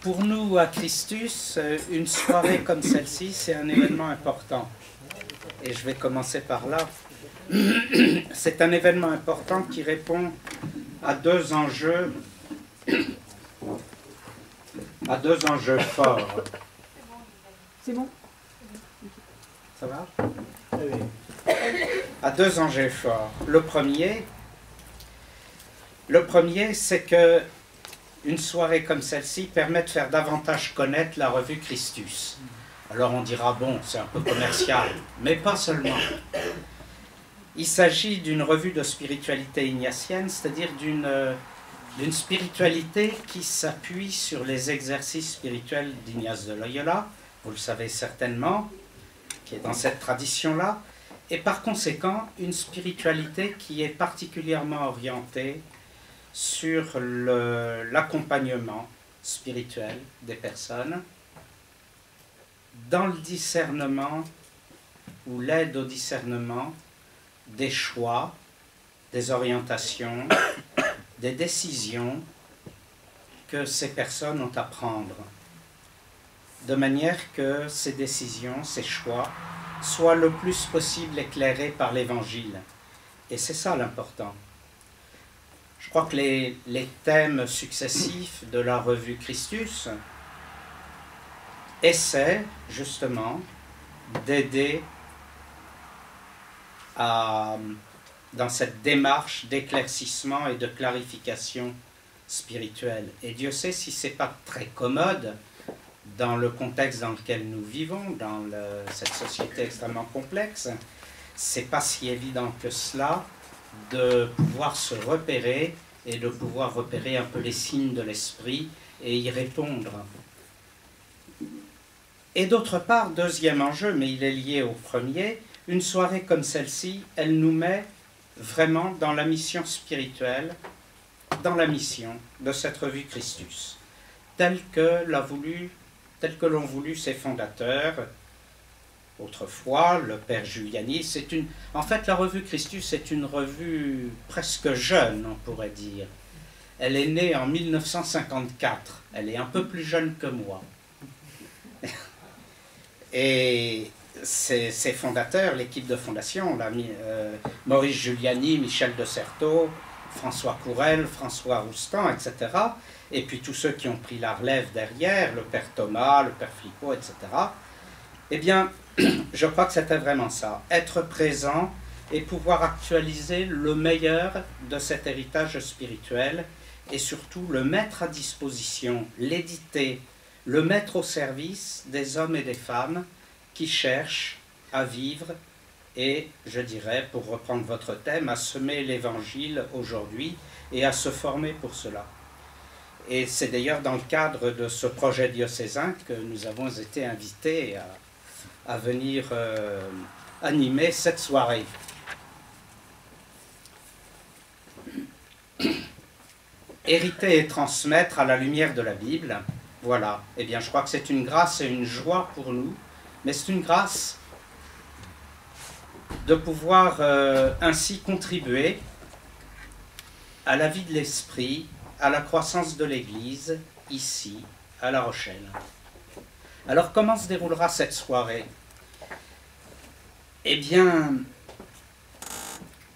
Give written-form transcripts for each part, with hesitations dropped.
Pour nous, à Christus, une soirée comme celle-ci, c'est un événement important. Et je vais commencer par là. C'est un événement important qui répond à deux enjeux forts. C'est bon? Ça va? Oui. À deux enjeux forts. Le premier, c'est que une soirée comme celle-ci permet de faire davantage connaître la revue Christus. Alors on dira, bon, c'est un peu commercial, mais pas seulement. Il s'agit d'une revue de spiritualité ignatienne, c'est-à-dire d'une spiritualité qui s'appuie sur les exercices spirituels d'Ignace de Loyola, vous le savez certainement, qui est dans cette tradition-là, et par conséquent, une spiritualité qui est particulièrement orientée sur l'accompagnement spirituel des personnes, dans le discernement ou l'aide au discernement des choix, des orientations, des décisions que ces personnes ont à prendre, de manière que ces décisions, ces choix, soient le plus possible éclairés par l'Évangile. Et c'est ça l'important. Je crois que les thèmes successifs de la revue Christus essaient justement d'aider dans cette démarche d'éclaircissement et de clarification spirituelle. Et Dieu sait si ce n'est pas très commode dans le contexte dans lequel nous vivons, dans cette société extrêmement complexe. Ce n'est pas si évident que cela de pouvoir se repérer et de pouvoir repérer un peu les signes de l'esprit et y répondre. Et d'autre part, deuxième enjeu, mais il est lié au premier, une soirée comme celle-ci, elle nous met vraiment dans la mission spirituelle, dans la mission de cette revue Christus, telle que l'ont voulu ses fondateurs. Autrefois, le père Giuliani, en fait, la revue Christus est une revue presque jeune, on pourrait dire. Elle est née en 1954. Elle est un peu plus jeune que moi. Et ses fondateurs, l'équipe de fondation, Maurice Giuliani, Michel de Certeau, François Courel, François Roustan, etc. Et puis tous ceux qui ont pris la relève derrière, le père Thomas, le père Flicaud, etc. Eh bien, je crois que c'était vraiment ça, être présent et pouvoir actualiser le meilleur de cet héritage spirituel et surtout le mettre à disposition, l'éditer, le mettre au service des hommes et des femmes qui cherchent à vivre et, je dirais, pour reprendre votre thème, à semer l'évangile aujourd'hui et à se former pour cela. Et c'est d'ailleurs dans le cadre de ce projet diocésain que nous avons été invités à venir animer cette soirée. Hériter et transmettre à la lumière de la Bible, voilà. Eh bien, je crois que c'est une grâce et une joie pour nous, mais c'est une grâce de pouvoir ainsi contribuer à la vie de l'esprit, à la croissance de l'Église, ici, à La Rochelle. Alors, comment se déroulera cette soirée? Eh bien,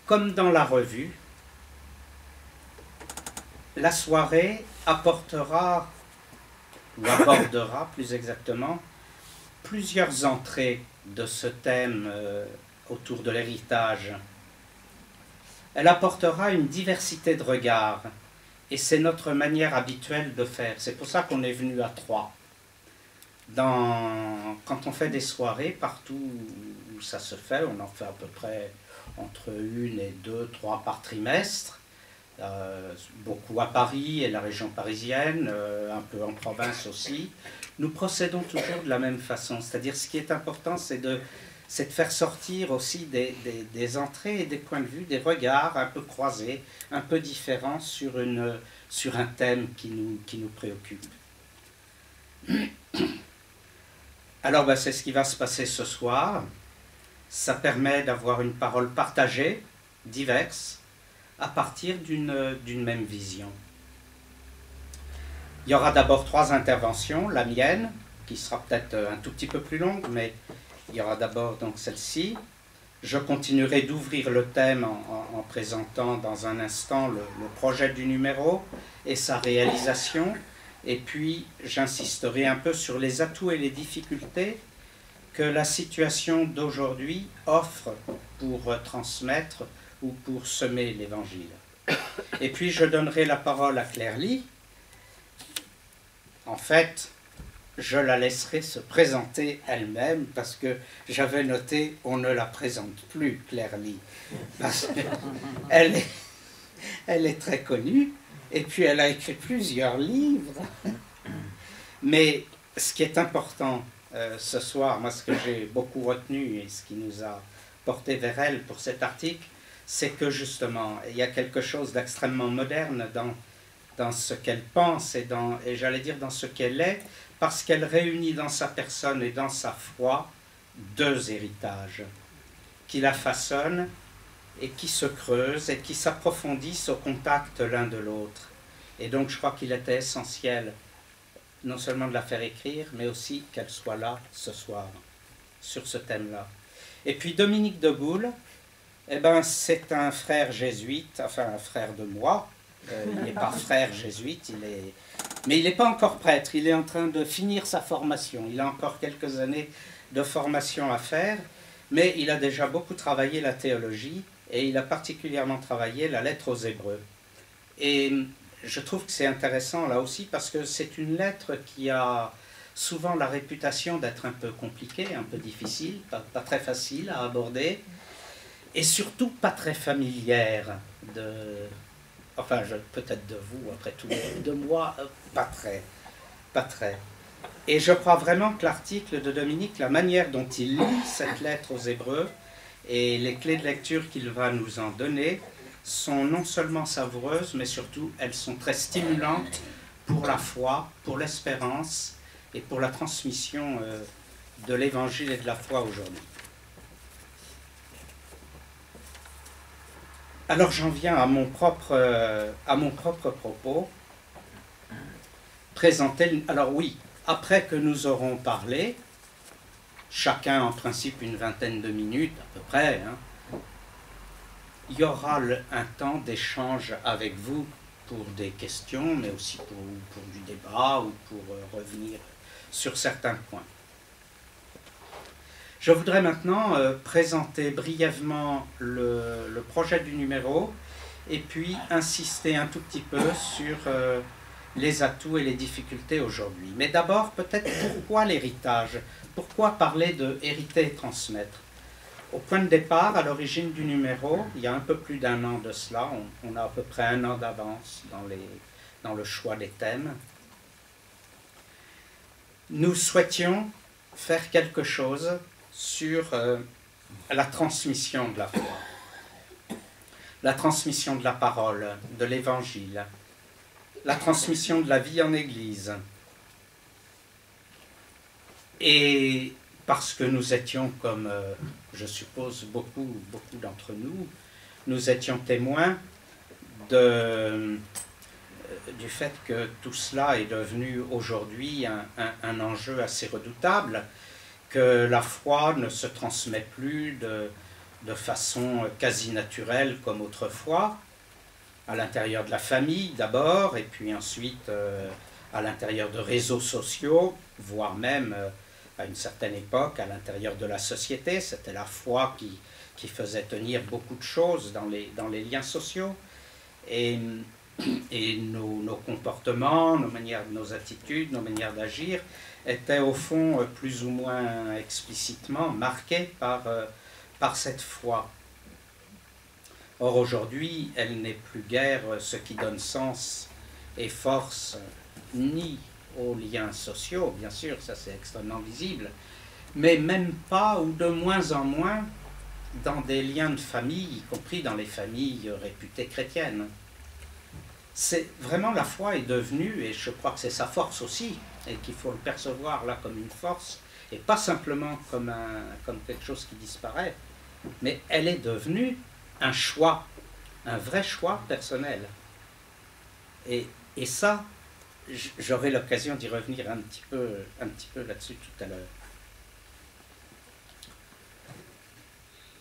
comme dans la revue, la soirée apportera, ou abordera plus exactement, plusieurs entrées de ce thème autour de l'héritage. Elle apportera une diversité de regards, et c'est notre manière habituelle de faire. C'est pour ça qu'on est venu à trois. Quand on fait des soirées, partout où ça se fait, on en fait à peu près entre 1 et 2, 3 par trimestre, beaucoup à Paris et la région parisienne, un peu en province aussi. Nous procédons toujours de la même façon, c'est-à-dire ce qui est important, c'est de faire sortir aussi des entrées et des points de vue, des regards un peu croisés, un peu différents sur un thème qui nous préoccupe. Alors, c'est ce qui va se passer ce soir. Ça permet d'avoir une parole partagée, diverse, à partir d'une même vision. Il y aura d'abord 3 interventions, la mienne, qui sera peut-être un tout petit peu plus longue, mais il y aura d'abord donc celle-ci. Je continuerai d'ouvrir le thème en présentant dans un instant le projet du numéro et sa réalisation. Et puis, j'insisterai un peu sur les atouts et les difficultés que la situation d'aujourd'hui offre pour transmettre ou pour semer l'Évangile. Et puis, je donnerai la parole à Claire Lee. En fait, je la laisserai se présenter elle-même parce que j'avais noté on ne la présente plus, Claire Lee, parce qu'elle est très connue et puis elle a écrit plusieurs livres. Mais ce qui est important ce soir, moi ce que j'ai beaucoup retenu et ce qui nous a porté vers elle pour cet article, c'est que justement il y a quelque chose d'extrêmement moderne dans ce qu'elle pense et j'allais dire dans ce qu'elle est, parce qu'elle réunit dans sa personne et dans sa foi 2 héritages qui la façonnent et qui se creusent et qui s'approfondissent au contact l'un de l'autre. Et donc je crois qu'il était essentiel non seulement de la faire écrire, mais aussi qu'elle soit là ce soir, sur ce thème-là. Et puis Dominique de Boulle, eh ben, c'est un frère jésuite, enfin un frère de moi. Il n'est pas frère jésuite, mais il n'est pas encore prêtre, il est en train de finir sa formation. Il a encore quelques années de formation à faire, mais il a déjà beaucoup travaillé la théologie et il a particulièrement travaillé la lettre aux Hébreux. Et je trouve que c'est intéressant là aussi parce que c'est une lettre qui a souvent la réputation d'être un peu compliquée, un peu difficile, pas très facile à aborder, et surtout pas très familière enfin, peut-être de vous, après tout, de moi, pas très. Et je crois vraiment que l'article de Dominique, la manière dont il lit cette lettre aux Hébreux et les clés de lecture qu'il va nous en donner sont non seulement savoureuses, mais surtout elles sont très stimulantes pour la foi, pour l'espérance et pour la transmission de l'Évangile et de la foi aujourd'hui. Alors j'en viens à mon propre propos. Alors oui, après que nous aurons parlé, chacun en principe une vingtaine de minutes à peu près, hein, il y aura un temps d'échange avec vous pour des questions, mais aussi pour du débat ou pour revenir sur certains points. Je voudrais maintenant présenter brièvement le projet du numéro et puis insister un tout petit peu sur les atouts et les difficultés aujourd'hui. Mais d'abord, peut-être pourquoi l'héritage? Pourquoi parler de hériter et transmettre? Au point de départ, à l'origine du numéro, il y a un peu plus d'1 an de cela, on a à peu près 1 an d'avance dans le choix des thèmes. Nous souhaitions faire quelque chose sur la transmission de la foi, la transmission de la parole, de l'évangile, la transmission de la vie en Église. Et parce que nous étions, comme je suppose beaucoup d'entre nous, nous étions témoins du fait que tout cela est devenu aujourd'hui un enjeu assez redoutable, que la foi ne se transmet plus de façon quasi naturelle comme autrefois, à l'intérieur de la famille d'abord, et puis ensuite à l'intérieur de réseaux sociaux, voire même à une certaine époque à l'intérieur de la société. C'était la foi qui faisait tenir beaucoup de choses dans les liens sociaux. Et nos comportements, nos attitudes, nos manières d'agir étaient au fond plus ou moins explicitement marqués par cette foi. Or aujourd'hui, elle n'est plus guère ce qui donne sens et force ni aux liens sociaux, bien sûr, ça c'est extrêmement visible, mais même pas ou de moins en moins dans des liens de famille, y compris dans les familles réputées chrétiennes. C'est vraiment, la foi est devenue, et je crois que c'est sa force aussi, et qu'il faut le percevoir là comme une force, et pas simplement comme quelque chose qui disparaît, mais elle est devenue un choix, un vrai choix personnel. Et ça, j'aurai l'occasion d'y revenir un petit peu là-dessus tout à l'heure.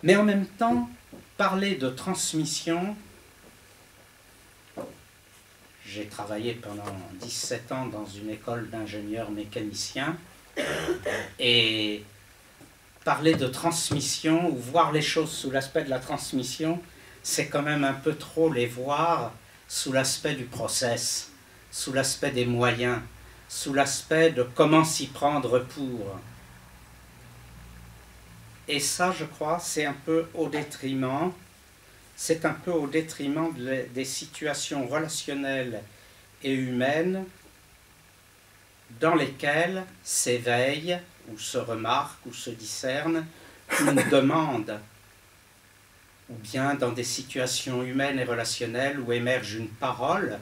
Mais en même temps, parler de transmission, j'ai travaillé pendant 17 ans dans une école d'ingénieurs mécaniciens, et parler de transmission ou voir les choses sous l'aspect de la transmission, c'est quand même un peu trop les voir sous l'aspect du process, sous l'aspect des moyens, sous l'aspect de comment s'y prendre pour. Et ça, je crois, c'est un peu au détriment, des situations relationnelles et humaines dans lesquelles s'éveille, ou se remarque, ou se discerne une demande, ou bien dans des situations humaines et relationnelles où émerge une parole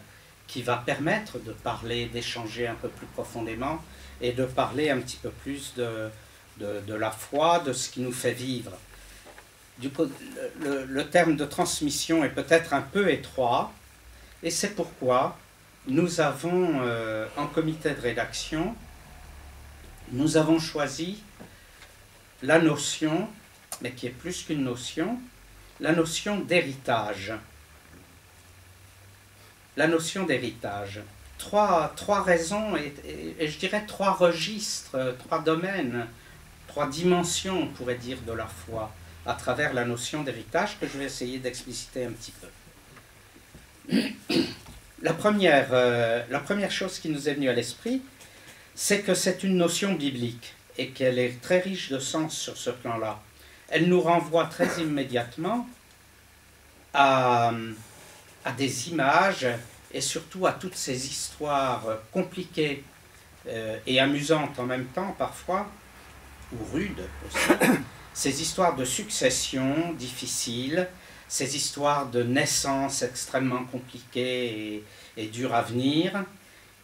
qui va permettre de parler, d'échanger un peu plus profondément et de parler un petit peu plus de la foi, de ce qui nous fait vivre. Le terme de transmission est peut-être un peu étroit, et c'est pourquoi nous avons, en comité de rédaction, nous avons choisi la notion, mais qui est plus qu'une notion, la notion d'héritage. La notion d'héritage. Trois raisons, et je dirais trois registres, trois domaines, trois dimensions, on pourrait dire, de la foi, à travers la notion d'héritage, que je vais essayer d'expliciter un petit peu. La première chose qui nous est venue à l'esprit, c'est que c'est une notion biblique, et qu'elle est très riche de sens sur ce plan-là. Elle nous renvoie très immédiatement à des images, et surtout à toutes ces histoires compliquées et amusantes en même temps, parfois, ou rudes aussi, ces histoires de succession difficiles, ces histoires de naissance extrêmement compliquées et dures à venir,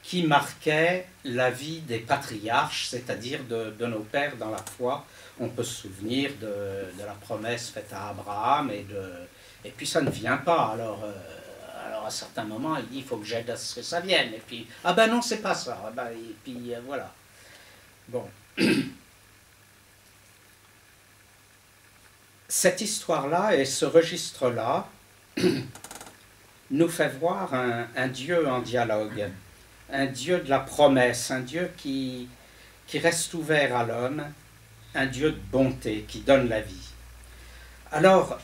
qui marquaient la vie des patriarches, c'est-à-dire de nos pères dans la foi. On peut se souvenir de la promesse faite à Abraham, et puis ça ne vient pas. Alors à certains moments, il dit, il faut que j'aide à ce que ça vienne. Et puis, ah ben non, c'est pas ça. Et puis voilà. Bon. Cette histoire-là et ce registre-là nous fait voir un Dieu en dialogue, un Dieu de la promesse, un Dieu qui reste ouvert à l'homme, un Dieu de bonté qui donne la vie. Alors,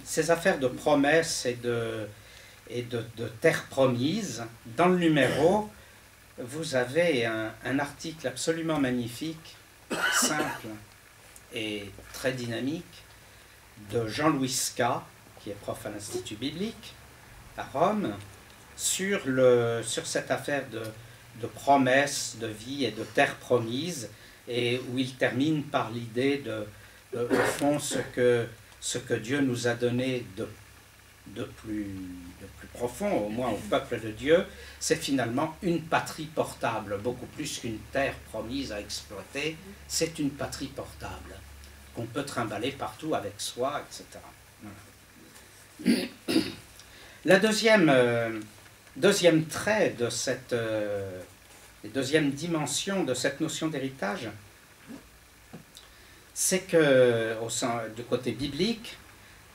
ces affaires de promesse et de terre promise, dans le numéro, vous avez un article absolument magnifique, simple et très dynamique, de Jean-Louis Ska, qui est prof à l'Institut biblique à Rome, sur cette affaire de promesse, de vie et de terre promise, et où il termine par l'idée au fond, ce que Dieu nous a donné de plus profond, au moins au peuple de Dieu, c'est finalement une patrie portable, beaucoup plus qu'une terre promise à exploiter, c'est une patrie portable, qu'on peut trimballer partout avec soi, etc. Voilà. La deuxième trait de deuxième dimension de cette notion d'héritage, c'est que, du côté biblique,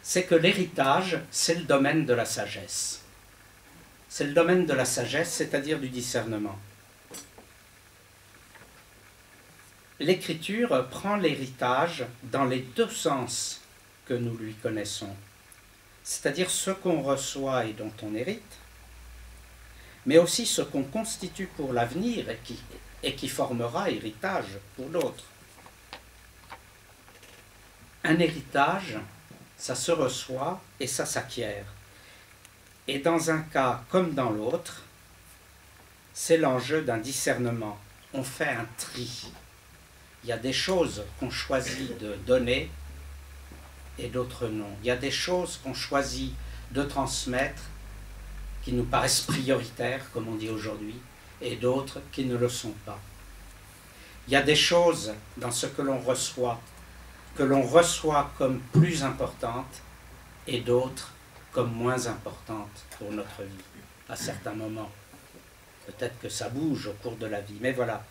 c'est que l'héritage, c'est le domaine de la sagesse. C'est le domaine de la sagesse, c'est-à-dire du discernement. L'Écriture prend l'héritage dans les deux sens que nous lui connaissons, c'est-à-dire ce qu'on reçoit et dont on hérite, mais aussi ce qu'on constitue pour l'avenir et qui formera héritage pour l'autre. Un héritage, ça se reçoit et ça s'acquiert. Et dans un cas comme dans l'autre, c'est l'enjeu d'un discernement. On fait un tri. Il y a des choses qu'on choisit de donner et d'autres non. Il y a des choses qu'on choisit de transmettre qui nous paraissent prioritaires, comme on dit aujourd'hui, et d'autres qui ne le sont pas. Il y a des choses dans ce que l'on reçoit comme plus importantes et d'autres comme moins importantes pour notre vie, à certains moments. Peut-être que ça bouge au cours de la vie, mais voilà.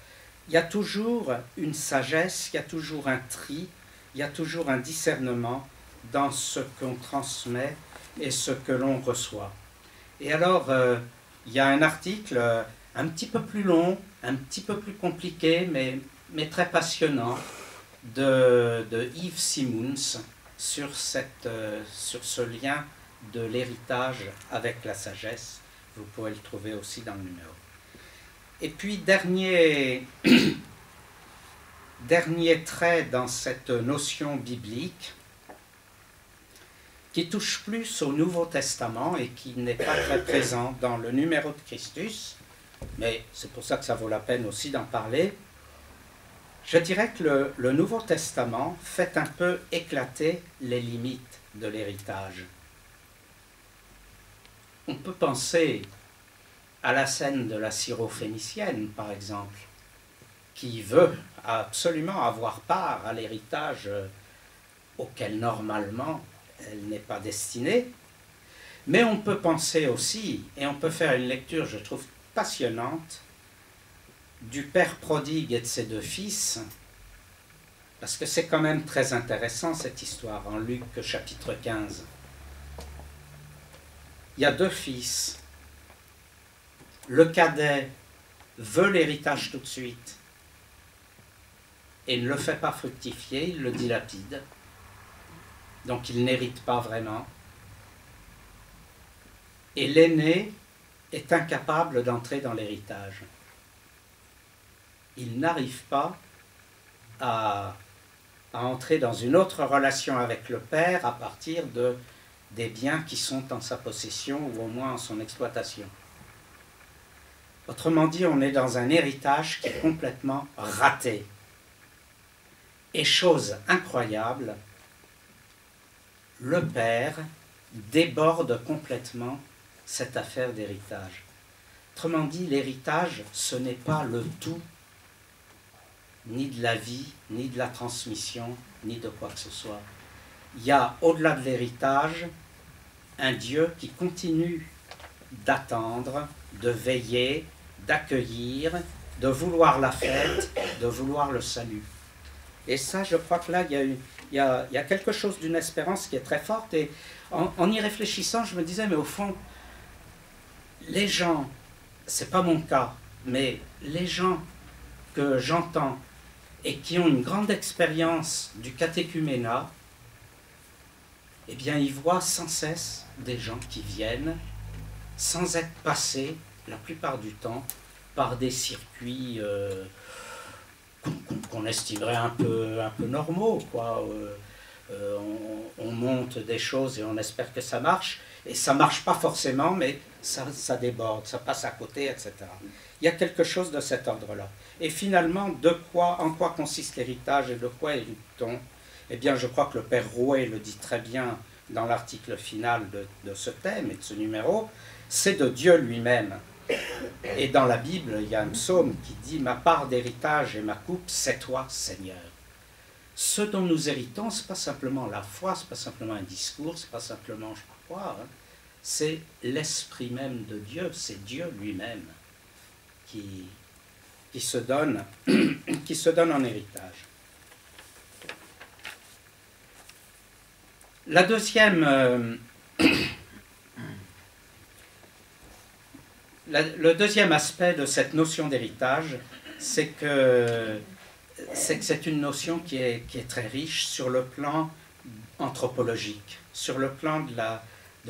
Il y a toujours une sagesse, il y a toujours un tri, il y a toujours un discernement dans ce qu'on transmet et ce que l'on reçoit. Et alors, il y a un article un petit peu plus long, un petit peu plus compliqué, mais très passionnant, de Yves Simmons sur ce lien de l'héritage avec la sagesse. Vous pouvez le trouver aussi dans le numéro. Et puis, dernier trait dans cette notion biblique, qui touche plus au Nouveau Testament et qui n'est pas très présent dans le numéro de Christus, mais c'est pour ça que ça vaut la peine aussi d'en parler. Je dirais que le Nouveau Testament fait un peu éclater les limites de l'héritage. On peut penser à la scène de la syrophénicienne, par exemple, qui veut absolument avoir part à l'héritage auquel normalement elle n'est pas destinée. Mais on peut penser aussi, et on peut faire une lecture, je trouve, passionnante, du père prodigue et de ses deux fils, parce que c'est quand même très intéressant cette histoire, en Luc chapitre 15. Il y a deux fils. Le cadet veut l'héritage tout de suite et ne le fait pas fructifier, il le dilapide. Donc il n'hérite pas vraiment. Et l'aîné est incapable d'entrer dans l'héritage. Il n'arrive pas à entrer dans une autre relation avec le père à partir des biens qui sont en sa possession ou au moins en son exploitation. Autrement dit, on est dans un héritage qui est complètement raté. Et chose incroyable, le père déborde complètement cette affaire d'héritage. Autrement dit, l'héritage, ce n'est pas le tout, ni de la vie, ni de la transmission, ni de quoi que ce soit. Il y a, au-delà de l'héritage, un Dieu qui continue d'attendre, de veiller, d'accueillir, de vouloir la fête, de vouloir le salut. Et ça, je crois que là, il y a quelque chose d'une espérance qui est très forte. Et en y réfléchissant, je me disais, mais au fond, les gens, c'est pas mon cas, mais les gens que j'entends et qui ont une grande expérience du catéchuménat, eh bien, ils voient sans cesse des gens qui viennent sans être passés, la plupart du temps, par des circuits qu'on estimerait un peu normaux, quoi. On monte des choses et on espère que ça marche, et ça ne marche pas forcément, mais ça déborde, ça passe à côté, etc. Il y a quelque chose de cet ordre-là. Et finalement, en quoi consiste l'héritage et de quoi hérite-t-on? Eh bien, je crois que le père Rouet le dit très bien dans l'article final de ce thème et de ce numéro, c'est de Dieu lui-même. Et dans la Bible, il y a un psaume qui dit « Ma part d'héritage et ma coupe, c'est toi, Seigneur ». Ce dont nous héritons, ce n'est pas simplement la foi, ce n'est pas simplement un discours, ce n'est pas simplement je ne sais pas quoi, hein. C'est l'esprit même de Dieu, c'est Dieu lui-même qui se donne en héritage. La deuxième... Le deuxième aspect de cette notion d'héritage, c'est que c'est une notion qui est très riche sur le plan anthropologique, sur le plan de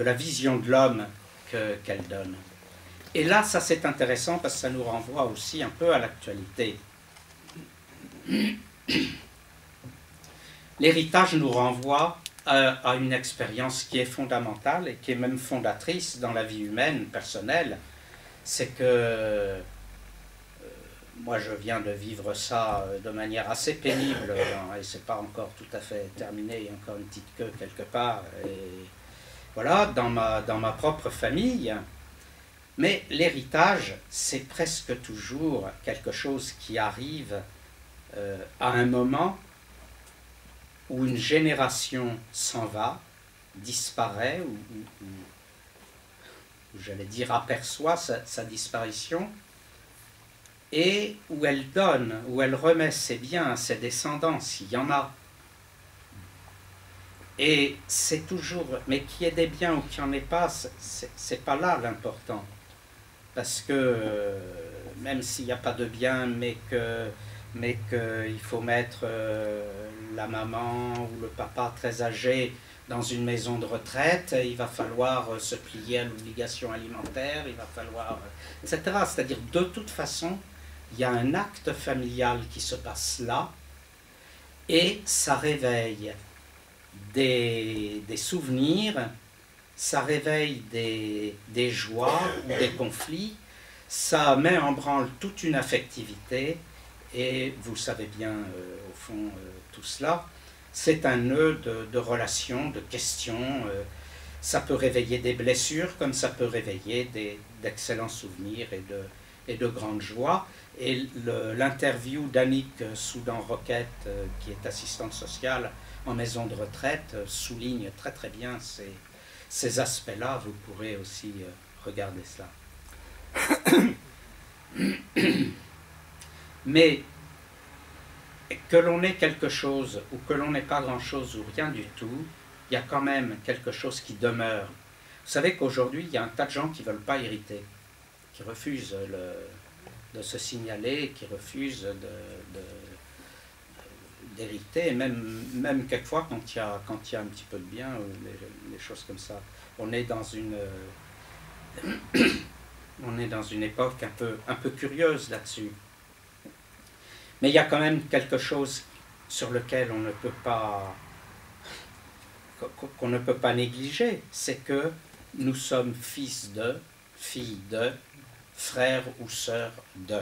la vision de l'homme qu'elle donne. Et là, ça c'est intéressant parce que ça nous renvoie aussi un peu à l'actualité. L'héritage nous renvoie à une expérience qui est fondamentale et qui est même fondatrice dans la vie humaine, personnelle. C'est que moi je viens de vivre ça de manière assez pénible, et c'est pas encore tout à fait terminé, il y a encore une petite queue quelque part, et voilà, dans ma propre famille. Mais l'héritage, c'est presque toujours quelque chose qui arrive à un moment où une génération s'en va, disparaît, ou j'allais dire aperçoit sa disparition, et où elle donne, où elle remet ses biens à ses descendants, s'il y en a. Et c'est toujours, mais qu'il y ait des biens ou qu'il n'y en ait pas, c'est pas là l'important. Parce que même s'il n'y a pas de biens, mais qu'il faut mettre la maman ou le papa très âgé dans une maison de retraite, il va falloir se plier à l'obligation alimentaire, il va falloir, etc. C'est-à-dire, de toute façon, il y a un acte familial qui se passe là, et ça réveille des souvenirs, ça réveille des joies ou des conflits, ça met en branle toute une affectivité, et vous savez bien, au fond, tout cela, c'est un nœud de relations, de questions, ça peut réveiller des blessures, comme ça peut réveiller d'excellents souvenirs et de grandes joies. Et l'interview d'Annick Soudan-Roquette, qui est assistante sociale en maison de retraite, souligne très très bien ces aspects-là. Vous pourrez aussi regarder cela. Mais que l'on ait quelque chose ou que l'on n'ait pas grand-chose ou rien du tout, il y a quand même quelque chose qui demeure. Vous savez qu'aujourd'hui, il y a un tas de gens qui ne veulent pas hériter, qui refusent de se signaler, qui refusent d'hériter, même quelquefois quand il y a un petit peu de bien, ou les choses comme ça. On est dans une époque un peu curieuse là-dessus. Mais il y a quand même quelque chose sur lequel qu'on ne peut pas négliger, c'est que nous sommes fils de, filles de, frères ou sœurs de.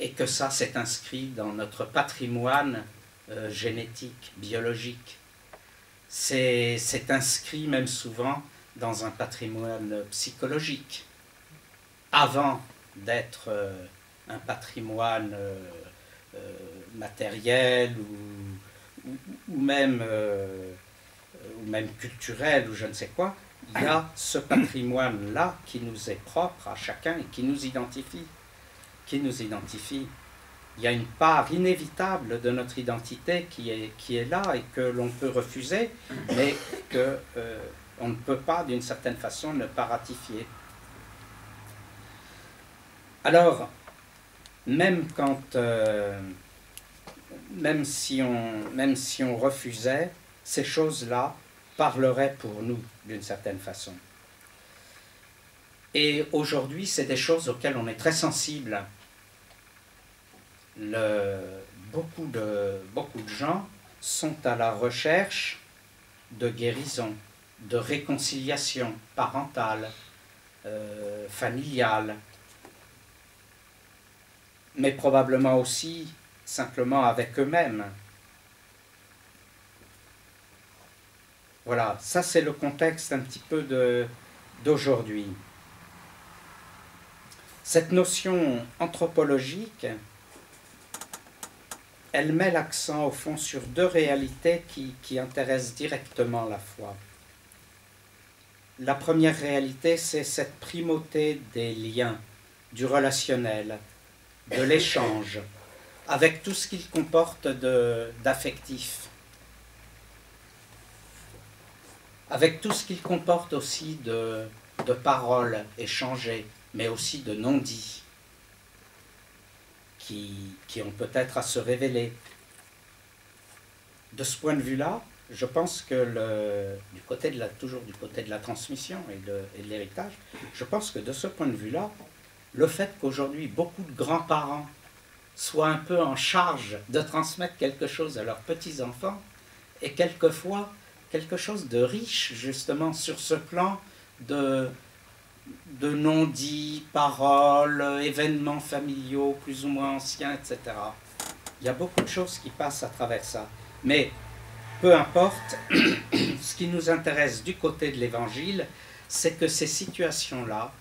Et que ça, c'est inscrit dans notre patrimoine génétique, biologique. C'est inscrit même souvent dans un patrimoine psychologique, avant d'être un patrimoine matériel ou même culturel ou je ne sais quoi. Il y a ce patrimoine-là qui nous est propre à chacun et qui nous identifie. Il y a une part inévitable de notre identité qui est là et que l'on peut refuser, mais qu'on ne peut pas, d'une certaine façon, ne pas ratifier. Alors, même si on refusait, ces choses-là parleraient pour nous, d'une certaine façon. Et aujourd'hui, c'est des choses auxquelles on est très sensible. Beaucoup de gens sont à la recherche de guérison, de réconciliation parentale, familiale, mais probablement aussi simplement avec eux-mêmes. Voilà, ça c'est le contexte un petit peu d'aujourd'hui. Cette notion anthropologique, elle met l'accent au fond sur deux réalités qui intéressent directement la foi. La première réalité, c'est cette primauté des liens, du relationnel, de l'échange, avec tout ce qu'il comporte d'affectif, avec tout ce qu'il comporte aussi de paroles échangées, mais aussi de non-dits, qui ont peut-être à se révéler. De ce point de vue-là, je pense que toujours du côté de la transmission et de l'héritage, je pense que de ce point de vue-là, le fait qu'aujourd'hui beaucoup de grands-parents soient un peu en charge de transmettre quelque chose à leurs petits-enfants est quelquefois quelque chose de riche, justement, sur ce plan de non-dits, paroles, événements familiaux plus ou moins anciens, etc. Il y a beaucoup de choses qui passent à travers ça. Mais peu importe, ce qui nous intéresse du côté de l'Évangile, c'est que ces situations-là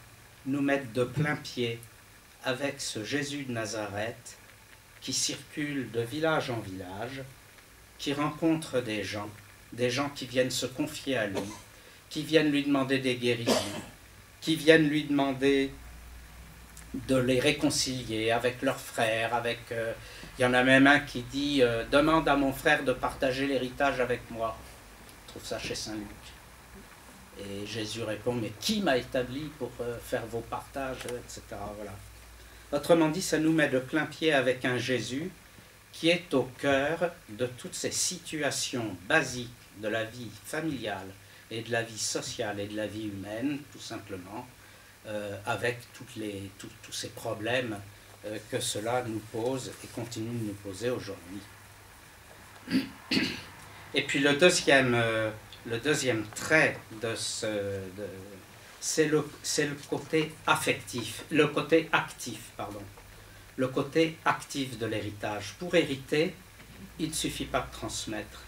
nous mettent de plein pied avec ce Jésus de Nazareth qui circule de village en village, qui rencontre des gens qui viennent se confier à lui, qui viennent lui demander des guérisons, qui viennent lui demander de les réconcilier avec leurs frères, avec... il y en a même un qui dit « Demande à mon frère de partager l'héritage avec moi ». On trouve ça chez Saint Luc. Et Jésus répond « Mais qui m'a établi pour faire vos partages ?» etc. Voilà. Autrement dit, ça nous met de plein pied avec un Jésus qui est au cœur de toutes ces situations basiques de la vie familiale et de la vie sociale et de la vie humaine, tout simplement, avec tous ces problèmes que cela nous pose et continue de nous poser aujourd'hui. Et puis le deuxième trait c'est le côté affectif, le côté actif, pardon. Le côté actif de l'héritage. Pour hériter, il ne suffit pas de transmettre.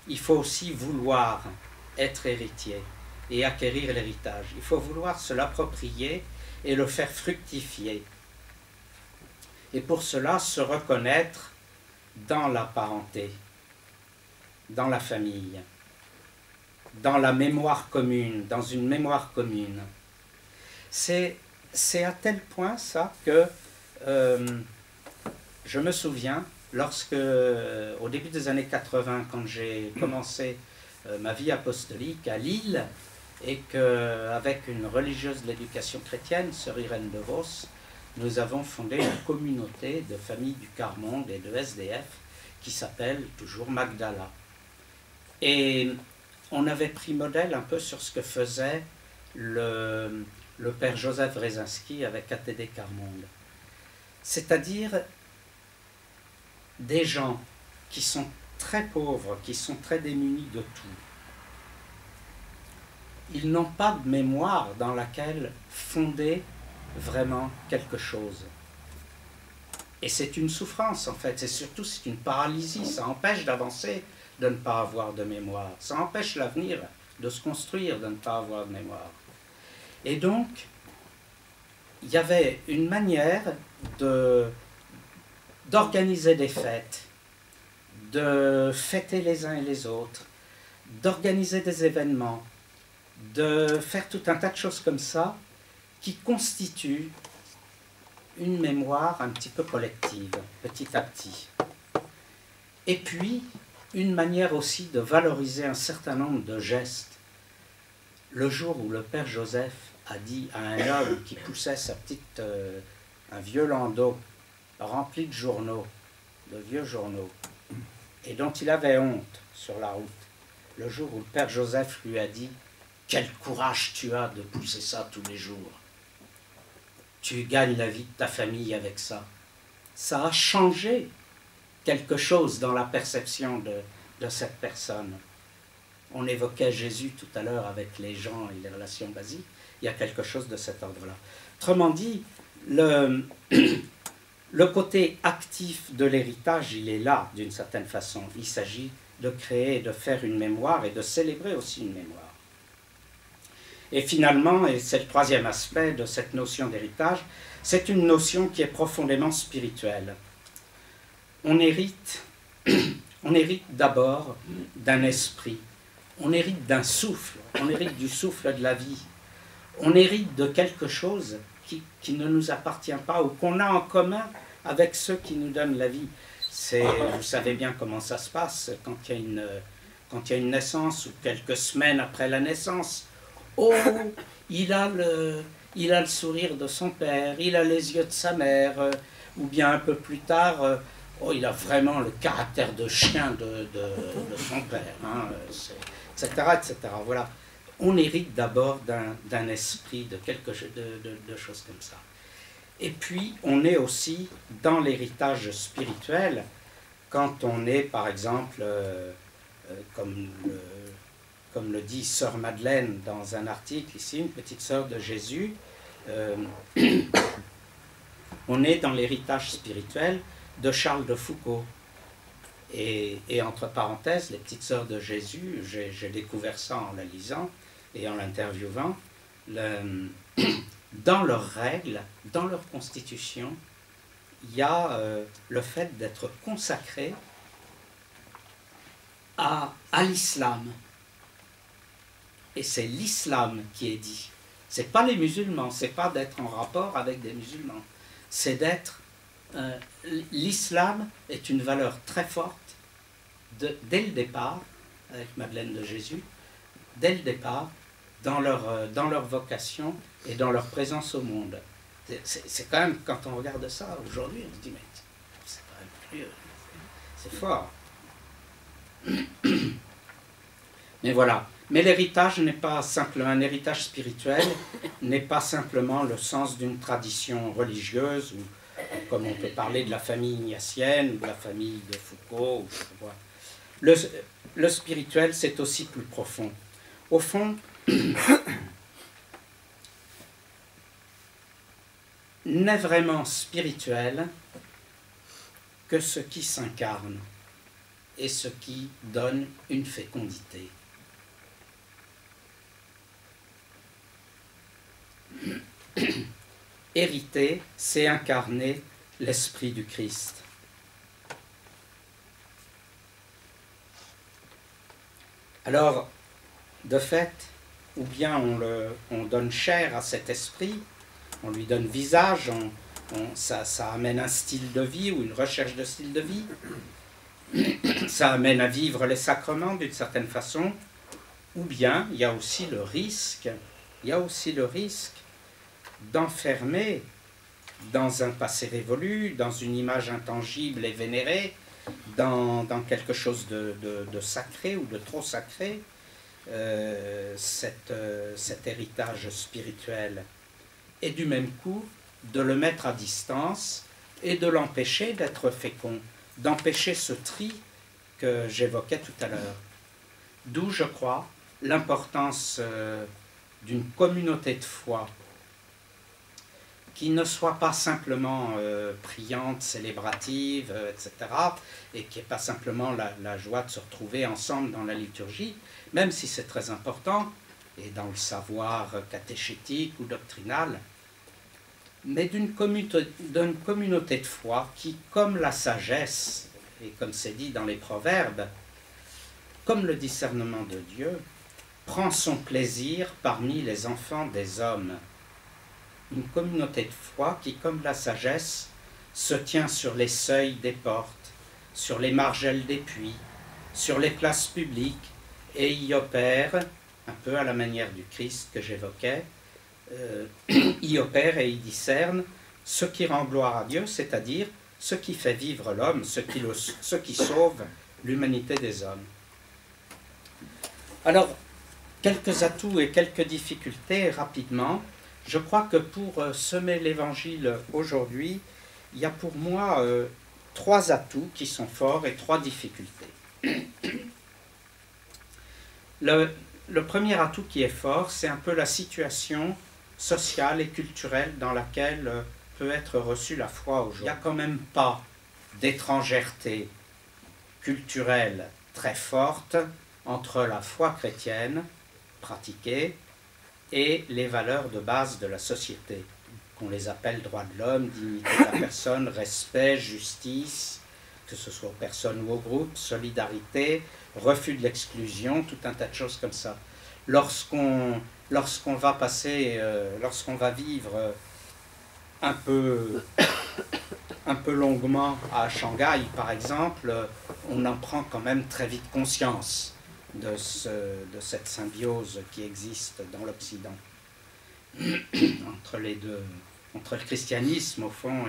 Il faut aussi vouloir être héritier et acquérir l'héritage. Il faut vouloir se l'approprier et le faire fructifier. Et pour cela, se reconnaître dans la parenté, dans la famille, dans la mémoire commune, dans une mémoire commune. C'est à tel point ça que je me souviens, au début des années 80, quand j'ai commencé ma vie apostolique à Lille, et qu'avec une religieuse de l'éducation chrétienne, sœur Irène de Vos, nous avons fondé une communauté de familles du quart-monde et de SDF qui s'appelle toujours Magdala. Et on avait pris modèle un peu sur ce que faisait le père Joseph Wrezinski avec ATD Quart-monde. C'est-à-dire des gens qui sont très pauvres, qui sont très démunis de tout. Ils n'ont pas de mémoire dans laquelle fonder vraiment quelque chose. Et c'est une souffrance en fait, c'est une paralysie, ça empêche d'avancer de ne pas avoir de mémoire, ça empêche l'avenir de se construire de ne pas avoir de mémoire. Et donc, il y avait une manière d'organiser des fêtes, de fêter les uns et les autres, d'organiser des événements, de faire tout un tas de choses comme ça qui constituent une mémoire un petit peu collective, petit à petit. Et puis, une manière aussi de valoriser un certain nombre de gestes. Le jour où le père Joseph a dit à un homme qui poussait un vieux landau rempli de journaux, de vieux journaux, et dont il avait honte sur la route, le jour où le père Joseph lui a dit « Quel courage tu as de pousser ça tous les jours. Tu gagnes la vie de ta famille avec ça. » Ça a changé quelque chose dans la perception de cette personne. On évoquait Jésus tout à l'heure avec les gens et les relations basiques. Il y a quelque chose de cet ordre-là. Autrement dit, le côté actif de l'héritage, il est là d'une certaine façon. Il s'agit de créer, de faire une mémoire et de célébrer aussi une mémoire. Et finalement, et c'est le troisième aspect de cette notion d'héritage, c'est une notion qui est profondément spirituelle. On hérite d'abord d'un esprit, on hérite d'un souffle, on hérite du souffle de la vie, on hérite de quelque chose qui ne nous appartient pas ou qu'on a en commun avec ceux qui nous donnent la vie. Vous savez bien comment ça se passe quand il y a une naissance ou quelques semaines après la naissance. Oh, il a le sourire de son père, il a les yeux de sa mère, ou bien un peu plus tard, oh, il a vraiment le caractère de chien de son père, hein, etc., etc. Voilà. On hérite d'abord d'un esprit, de choses comme ça. Et puis, on est aussi dans l'héritage spirituel, quand on est, par exemple, comme le dit sœur Madeleine dans un article ici, une petite sœur de Jésus, on est dans l'héritage spirituel de Charles de Foucault. Et entre parenthèses, les petites sœurs de Jésus, j'ai découvert ça en la lisant et en l'interviewant, dans leurs règles, dans leur constitution, il y a le fait d'être consacré à l'islam. Et c'est l'islam qui est dit. C'est pas les musulmans, c'est pas d'être en rapport avec des musulmans. C'est d'être... l'islam est une valeur très forte dès le départ, avec Madeleine de Jésus, dès le départ, dans leur vocation et dans leur présence au monde. C'est quand même, quand on regarde ça aujourd'hui, on se dit, mais c'est quand même plus... c'est fort. Mais voilà. Mais l'héritage n'est pas simplement un héritage spirituel, n'est pas simplement le sens d'une tradition religieuse, ou comme on peut parler de la famille ignatienne, ou de la famille de Foucault, ou je sais pas quoi. Le spirituel, c'est aussi plus profond. Au fond, n'est vraiment spirituel que ce qui s'incarne et ce qui donne une fécondité. Hériter, c'est incarner l'esprit du Christ. Alors, de fait, ou bien on donne chair à cet esprit, on lui donne visage, ça amène un style de vie ou une recherche de style de vie, ça amène à vivre les sacrements d'une certaine façon, ou bien il y a aussi le risque d'enfermer dans un passé révolu, dans une image intangible et vénérée, dans quelque chose de sacré ou de trop sacré, cet héritage spirituel, et du même coup de le mettre à distance et de l'empêcher d'être fécond, d'empêcher ce tri que j'évoquais tout à l'heure. D'où, je crois, l'importance d'une communauté de foi qui ne soit pas simplement priante, célébrative, etc., et qui n'est pas simplement la joie de se retrouver ensemble dans la liturgie, même si c'est très important, et dans le savoir catéchétique ou doctrinal, mais d'une communauté de foi qui, comme la sagesse, et comme c'est dit dans les Proverbes, comme le discernement de Dieu, prend son plaisir parmi les enfants des hommes. Une communauté de foi qui, comme la sagesse, se tient sur les seuils des portes, sur les margelles des puits, sur les places publiques, et y opère, un peu à la manière du Christ que j'évoquais, y opère et y discerne ce qui rend gloire à Dieu, c'est-à-dire ce qui fait vivre l'homme, ce qui sauve l'humanité des hommes. Alors, quelques atouts et quelques difficultés rapidement. Je crois que pour semer l'évangile aujourd'hui, il y a pour moi 3 atouts qui sont forts et 3 difficultés. Le premier atout qui est fort, c'est un peu la situation sociale et culturelle dans laquelle peut être reçue la foi aujourd'hui. Il n'y a quand même pas d'étrangèreté culturelle très forte entre la foi chrétienne pratiquée et les valeurs de base de la société, qu'on les appelle droits de l'homme, dignité de la personne, respect, justice, que ce soit aux personnes ou aux groupes, solidarité, refus de l'exclusion, tout un tas de choses comme ça. Lorsqu'on va vivre un peu longuement à Shanghai, par exemple, on en prend quand même très vite conscience de cette symbiose qui existe dans l'Occident entre les deux, entre le christianisme au fond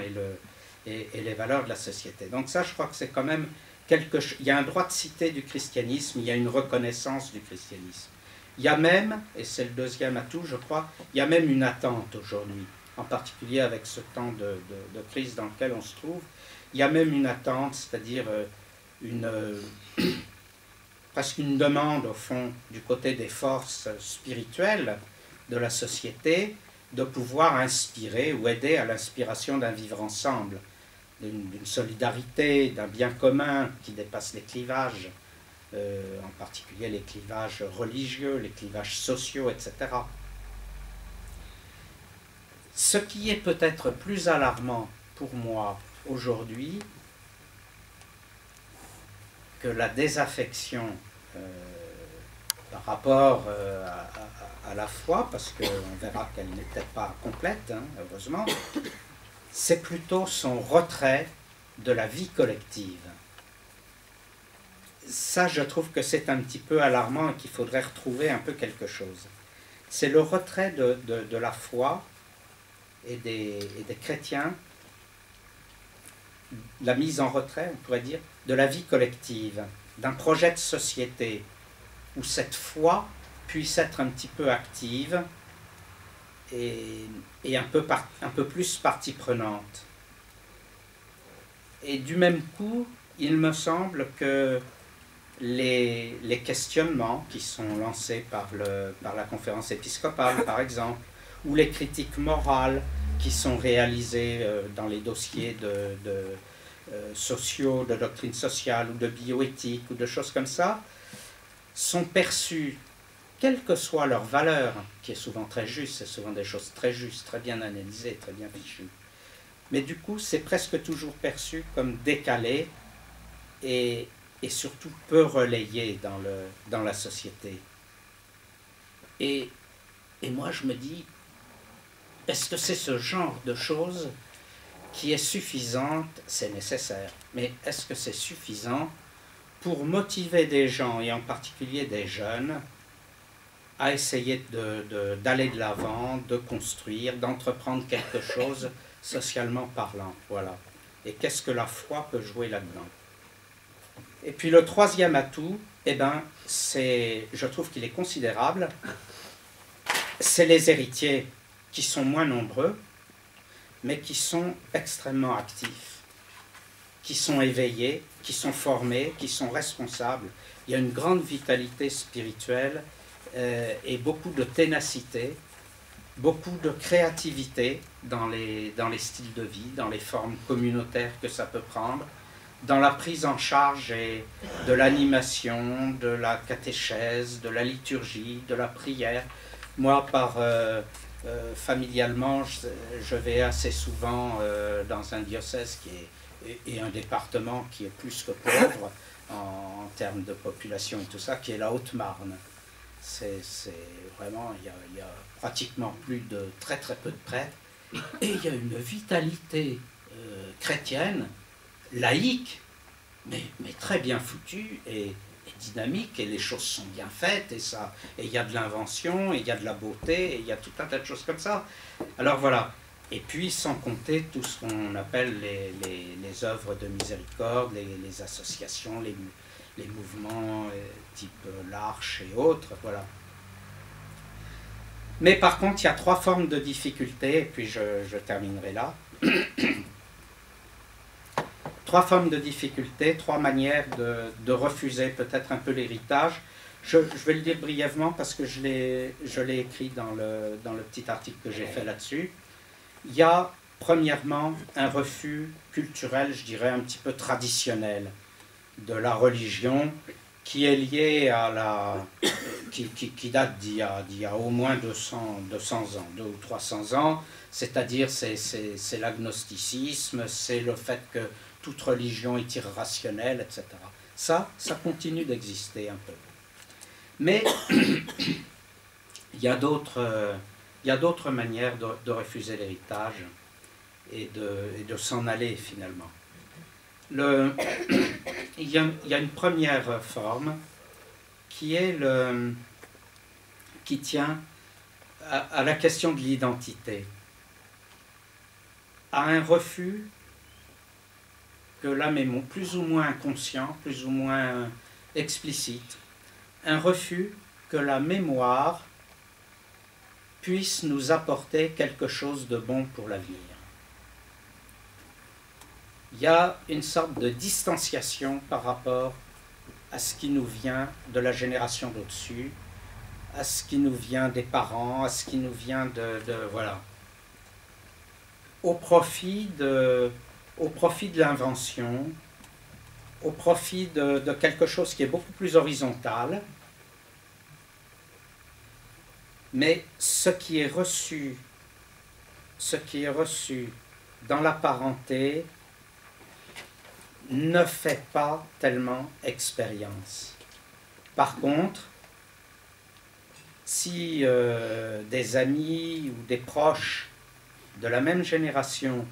et les valeurs de la société. Donc ça, je crois que c'est quand même quelque chose. Il y a un droit de cité du christianisme, il y a une reconnaissance du christianisme. Il y a même, et c'est le deuxième atout, je crois, il y a même une attente aujourd'hui, en particulier avec ce temps de crise dans lequel on se trouve. Il y a même une attente, c'est-à-dire presque une demande, au fond, du côté des forces spirituelles de la société, de pouvoir inspirer ou aider à l'inspiration d'un vivre ensemble, d'une solidarité, d'un bien commun qui dépasse les clivages, en particulier les clivages religieux, les clivages sociaux, etc. Ce qui est peut-être plus alarmant pour moi aujourd'hui que la désaffection par rapport à la foi, parce qu'on verra qu'elle n'est peut-être pas complète, hein, heureusement, c'est plutôt son retrait de la vie collective. Ça, je trouve que c'est un petit peu alarmant et qu'il faudrait retrouver un peu quelque chose. C'est le retrait de la foi et des chrétiens, la mise en retrait, on pourrait dire, de la vie collective, d'un projet de société où cette foi puisse être un petit peu active et un peu plus partie prenante. Et du même coup, il me semble que les questionnements qui sont lancés par la conférence épiscopale, par exemple, ou les critiques morales qui sont réalisées dans les dossiers sociaux, de doctrine sociale, ou de bioéthique, ou de choses comme ça, sont perçus, quelle que soit leur valeur, qui est souvent très juste, c'est souvent des choses très justes, très bien analysées, très bien fichues, mais du coup, c'est presque toujours perçu comme décalé et surtout peu relayé dans la société. Et moi, je me dis, est-ce que c'est ce genre de choses qui est suffisante? C'est nécessaire, mais est-ce que c'est suffisant pour motiver des gens, et en particulier des jeunes, à essayer d'aller de l'avant, de construire, d'entreprendre quelque chose socialement parlant, voilà. Et qu'est-ce que la foi peut jouer là-dedans? Et puis le troisième atout, eh ben, je trouve qu'il est considérable, c'est les héritiers qui sont moins nombreux, mais qui sont extrêmement actifs, qui sont éveillés, qui sont formés, qui sont responsables. Il y a une grande vitalité spirituelle et beaucoup de ténacité, beaucoup de créativité dans les styles de vie, dans les formes communautaires que ça peut prendre, dans la prise en charge de l'animation, de la catéchèse, de la liturgie, de la prière. Moi, familialement, je vais assez souvent dans un diocèse et un département qui est plus que pauvre en termes de population et tout ça, qui est la Haute-Marne. C'est vraiment, il y a pratiquement très peu de prêtres, et il y a une vitalité chrétienne, laïque, mais très bien foutue et dynamique, et les choses sont bien faites, et il y a de l'invention, et il y a de la beauté, et il y a tout un tas de choses comme ça. Alors voilà, et puis sans compter tout ce qu'on appelle les œuvres de miséricorde, les associations, les mouvements type l'Arche et autres, voilà. Mais par contre, il y a trois formes de difficultés, et puis je terminerai là. Trois formes de difficultés, trois manières de refuser peut-être un peu l'héritage. Je vais le dire brièvement parce que je l'ai écrit dans le petit article que j'ai fait là-dessus. Il y a, premièrement, un refus culturel, je dirais un petit peu traditionnel, de la religion, qui est lié à qui date d'il y a au moins 200 ans, 200 ou 300 ans, c'est-à-dire c'est l'agnosticisme, c'est le fait que toute religion est irrationnelle, etc. Ça continue d'exister un peu. Mais il y a d'autres manières de refuser l'héritage et de s'en aller finalement. Il y a une première forme qui tient à la question de l'identité, à un refus que l'âme est plus ou moins inconscient, plus ou moins explicite, un refus que la mémoire puisse nous apporter quelque chose de bon pour l'avenir. Il y a une sorte de distanciation par rapport à ce qui nous vient de la génération d'au-dessus, à ce qui nous vient des parents, à ce qui nous vient voilà, au profit de l'invention, au profit de quelque chose qui est beaucoup plus horizontal, mais ce qui est reçu dans la parenté ne fait pas tellement expérience. Par contre, si des amis ou des proches de la même génération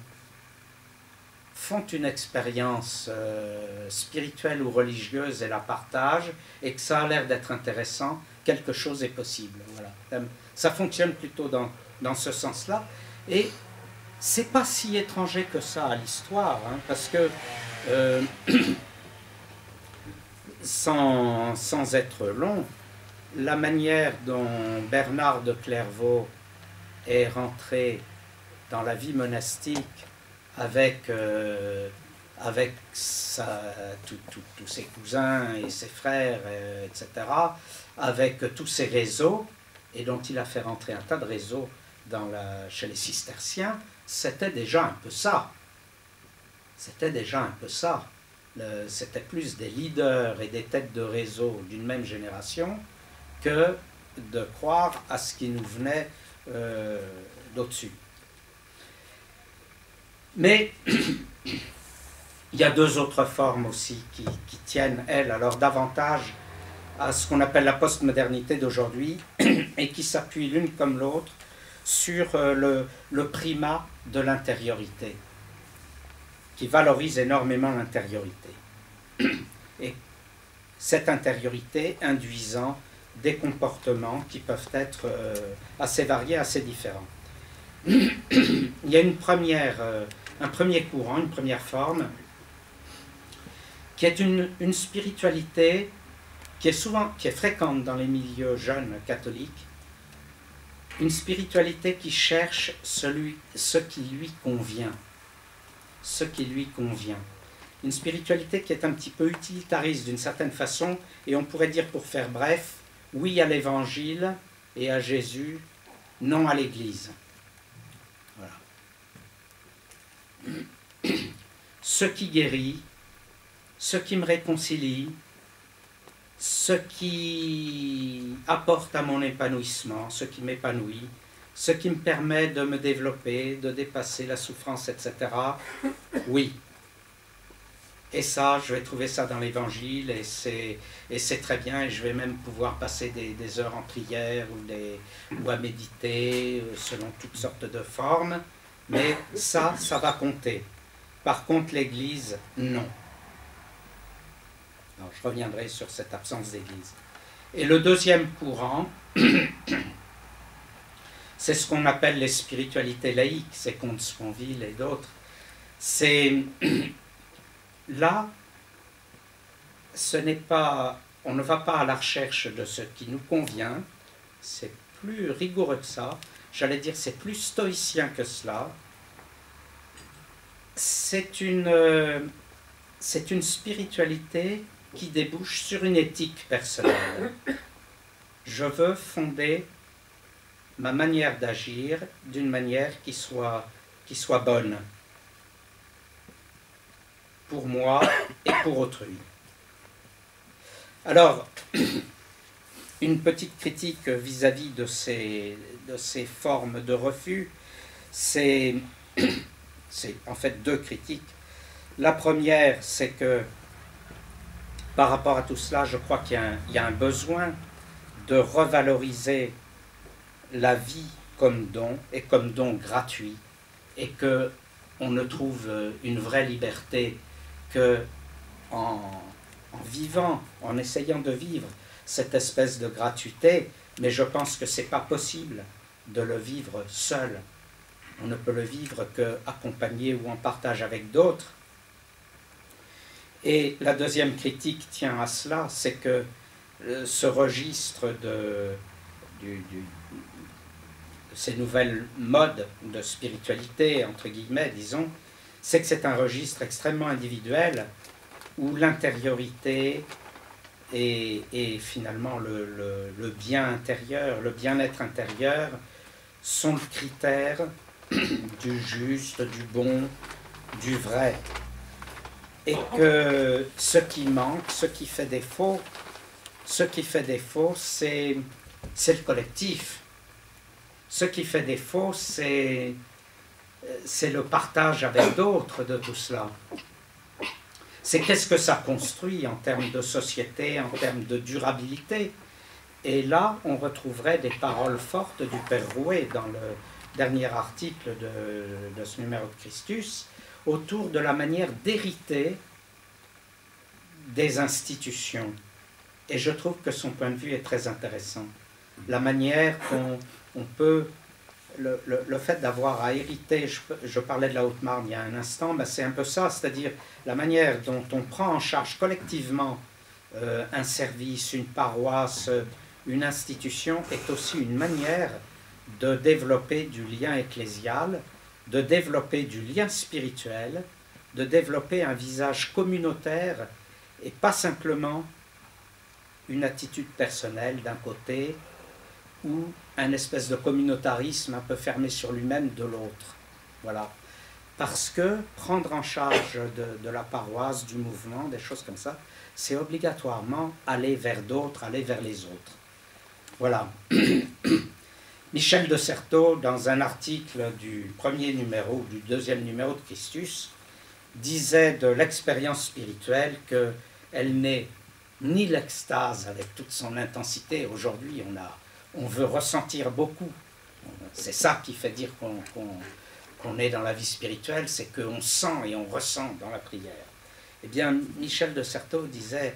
font une expérience spirituelle ou religieuse et la partagent, et que ça a l'air d'être intéressant, quelque chose est possible. Voilà. Ça fonctionne plutôt dans ce sens-là. Et c'est pas si étranger que ça à l'histoire, hein, parce que sans être long, la manière dont Bernard de Clairvaux est rentré dans la vie monastique avec tous ses cousins et ses frères, etc., avec tous ses réseaux, et dont il a fait rentrer un tas de réseaux chez les cisterciens, c'était déjà un peu ça. C'était déjà un peu ça. C'était plus des leaders et des têtes de réseau d'une même génération que de croire à ce qui nous venait d'au-dessus. Mais il y a deux autres formes aussi qui tiennent, elles, alors davantage à ce qu'on appelle la postmodernité d'aujourd'hui et qui s'appuient l'une comme l'autre sur le primat de l'intériorité, qui valorise énormément l'intériorité. Et cette intériorité induisant des comportements qui peuvent être assez variés, assez différents. Il y a un premier courant, une première forme, qui est une spiritualité qui est fréquente dans les milieux jeunes catholiques, une spiritualité qui cherche ce qui lui convient, ce qui lui convient. Une spiritualité qui est un petit peu utilitariste d'une certaine façon, et on pourrait dire, pour faire bref, oui à l'Évangile et à Jésus, non à l'Église. Voilà. Ce qui guérit, ce qui me réconcilie, ce qui apporte à mon épanouissement, ce qui m'épanouit, ce qui me permet de me développer, de dépasser la souffrance, etc. Oui. Et ça, je vais trouver ça dans l'Évangile, et c'est très bien, et je vais même pouvoir passer des heures en prière ou à méditer, selon toutes sortes de formes, mais ça va compter. Par contre, l'Église, non. Alors, je reviendrai sur cette absence d'Église. Et le deuxième courant, c'est ce qu'on appelle les spiritualités laïques, c'est Comte Sponville et d'autres. C'est là, on ne va pas à la recherche de ce qui nous convient, c'est plus rigoureux que ça, j'allais dire c'est plus stoïcien que cela. C'est une spiritualité qui débouche sur une éthique personnelle. Je veux fonder ma manière d'agir d'une manière qui soit bonne pour moi et pour autrui. Alors, une petite critique vis-à-vis de ces formes de refus, c'est en fait deux critiques. La première, c'est que par rapport à tout cela, je crois qu'il y a un besoin de revaloriser la vie comme don, et comme don gratuit, et qu'on ne trouve une vraie liberté que en vivant, en essayant de vivre cette espèce de gratuité, mais je pense que ce n'est pas possible de le vivre seul. On ne peut le vivre qu'accompagné ou en partage avec d'autres. Et la deuxième critique tient à cela, c'est que ce registre de ces nouvelles modes de spiritualité, entre guillemets, disons, c'est que c'est un registre extrêmement individuel où l'intériorité et finalement le bien intérieur, le bien-être intérieur sont le critère du juste, du bon, du vrai. Et que ce qui manque, ce qui fait défaut, c'est le collectif. Ce qui fait défaut, c'est le partage avec d'autres de tout cela. C'est qu'est-ce que ça construit en termes de société, en termes de durabilité. Et là, on retrouverait des paroles fortes du Père Rouet dans le dernier article de ce numéro de Christus, autour de la manière d'hériter des institutions. Et je trouve que son point de vue est très intéressant. La manière dont on peut, le fait d'avoir à hériter, je parlais de la Haute-Marne il y a un instant, ben c'est un peu ça, c'est-à-dire la manière dont on prend en charge collectivement un service, une paroisse, une institution, est aussi une manière de développer du lien ecclésial, de développer du lien spirituel, de développer un visage communautaire et pas simplement une attitude personnelle d'un côté ou un espèce de communautarisme un peu fermé sur lui-même de l'autre. Voilà. Parce que prendre en charge de la paroisse, du mouvement, des choses comme ça, c'est obligatoirement aller vers d'autres, aller vers les autres. Voilà. Michel de Certeau, dans un article du premier numéro, du deuxième numéro de Christus, disait de l'expérience spirituelle qu'elle n'est ni l'extase avec toute son intensité. Aujourd'hui, on veut ressentir beaucoup. C'est ça qui fait dire qu'on est dans la vie spirituelle, c'est qu'on sent et on ressent dans la prière. Eh bien, Michel de Certeau disait,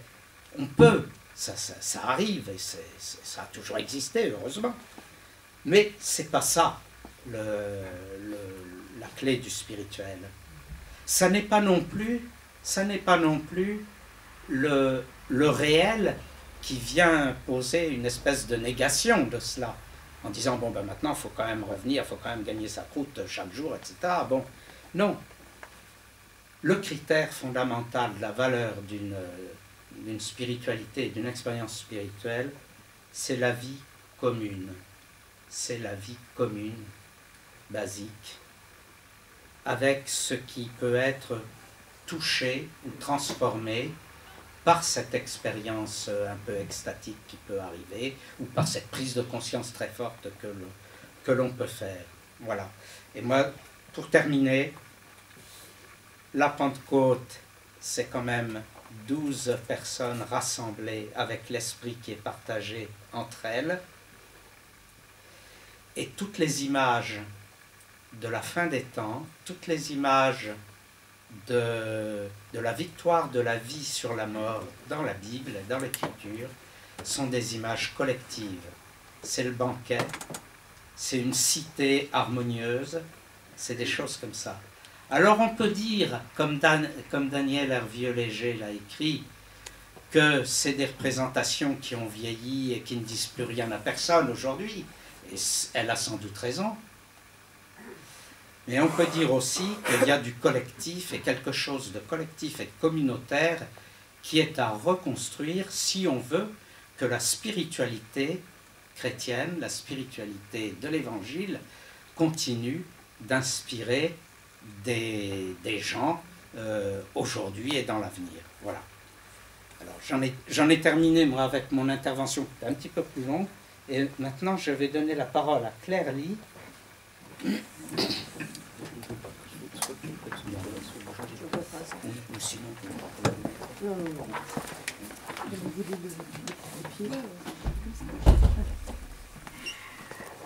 on peut, ça arrive, et ça a toujours existé, heureusement, mais c'est pas ça la clé du spirituel. Ça n'est pas non plus le réel qui vient poser une espèce de négation de cela, en disant, bon, ben maintenant, il faut quand même revenir, il faut quand même gagner sa croûte chaque jour, etc. Bon, non. Le critère fondamental de la valeur d'une spiritualité, d'une expérience spirituelle, c'est la vie commune. C'est la vie commune, basique, avec ce qui peut être touché ou transformé par cette expérience un peu extatique qui peut arriver, ou par cette prise de conscience très forte que l'on peut faire. Voilà. Et moi, pour terminer, la Pentecôte, c'est quand même 12 personnes rassemblées avec l'esprit qui est partagé entre elles. Et toutes les images de la fin des temps, toutes les images de la victoire de la vie sur la mort dans la Bible, dans l'Écriture, sont des images collectives. C'est le banquet, c'est une cité harmonieuse, c'est des choses comme ça. Alors on peut dire, comme Daniel Hervieux-Léger l'a écrit, que c'est des représentations qui ont vieilli et qui ne disent plus rien à personne aujourd'hui, et elle a sans doute raison. Mais on peut dire aussi qu'il y a du collectif et quelque chose de collectif et communautaire qui est à reconstruire si on veut que la spiritualité chrétienne, la spiritualité de l'Évangile continue d'inspirer des gens aujourd'hui et dans l'avenir. Voilà. Alors j'en ai terminé moi avec mon intervention qui est un petit peu plus longue et maintenant je vais donner la parole à Claire Lee.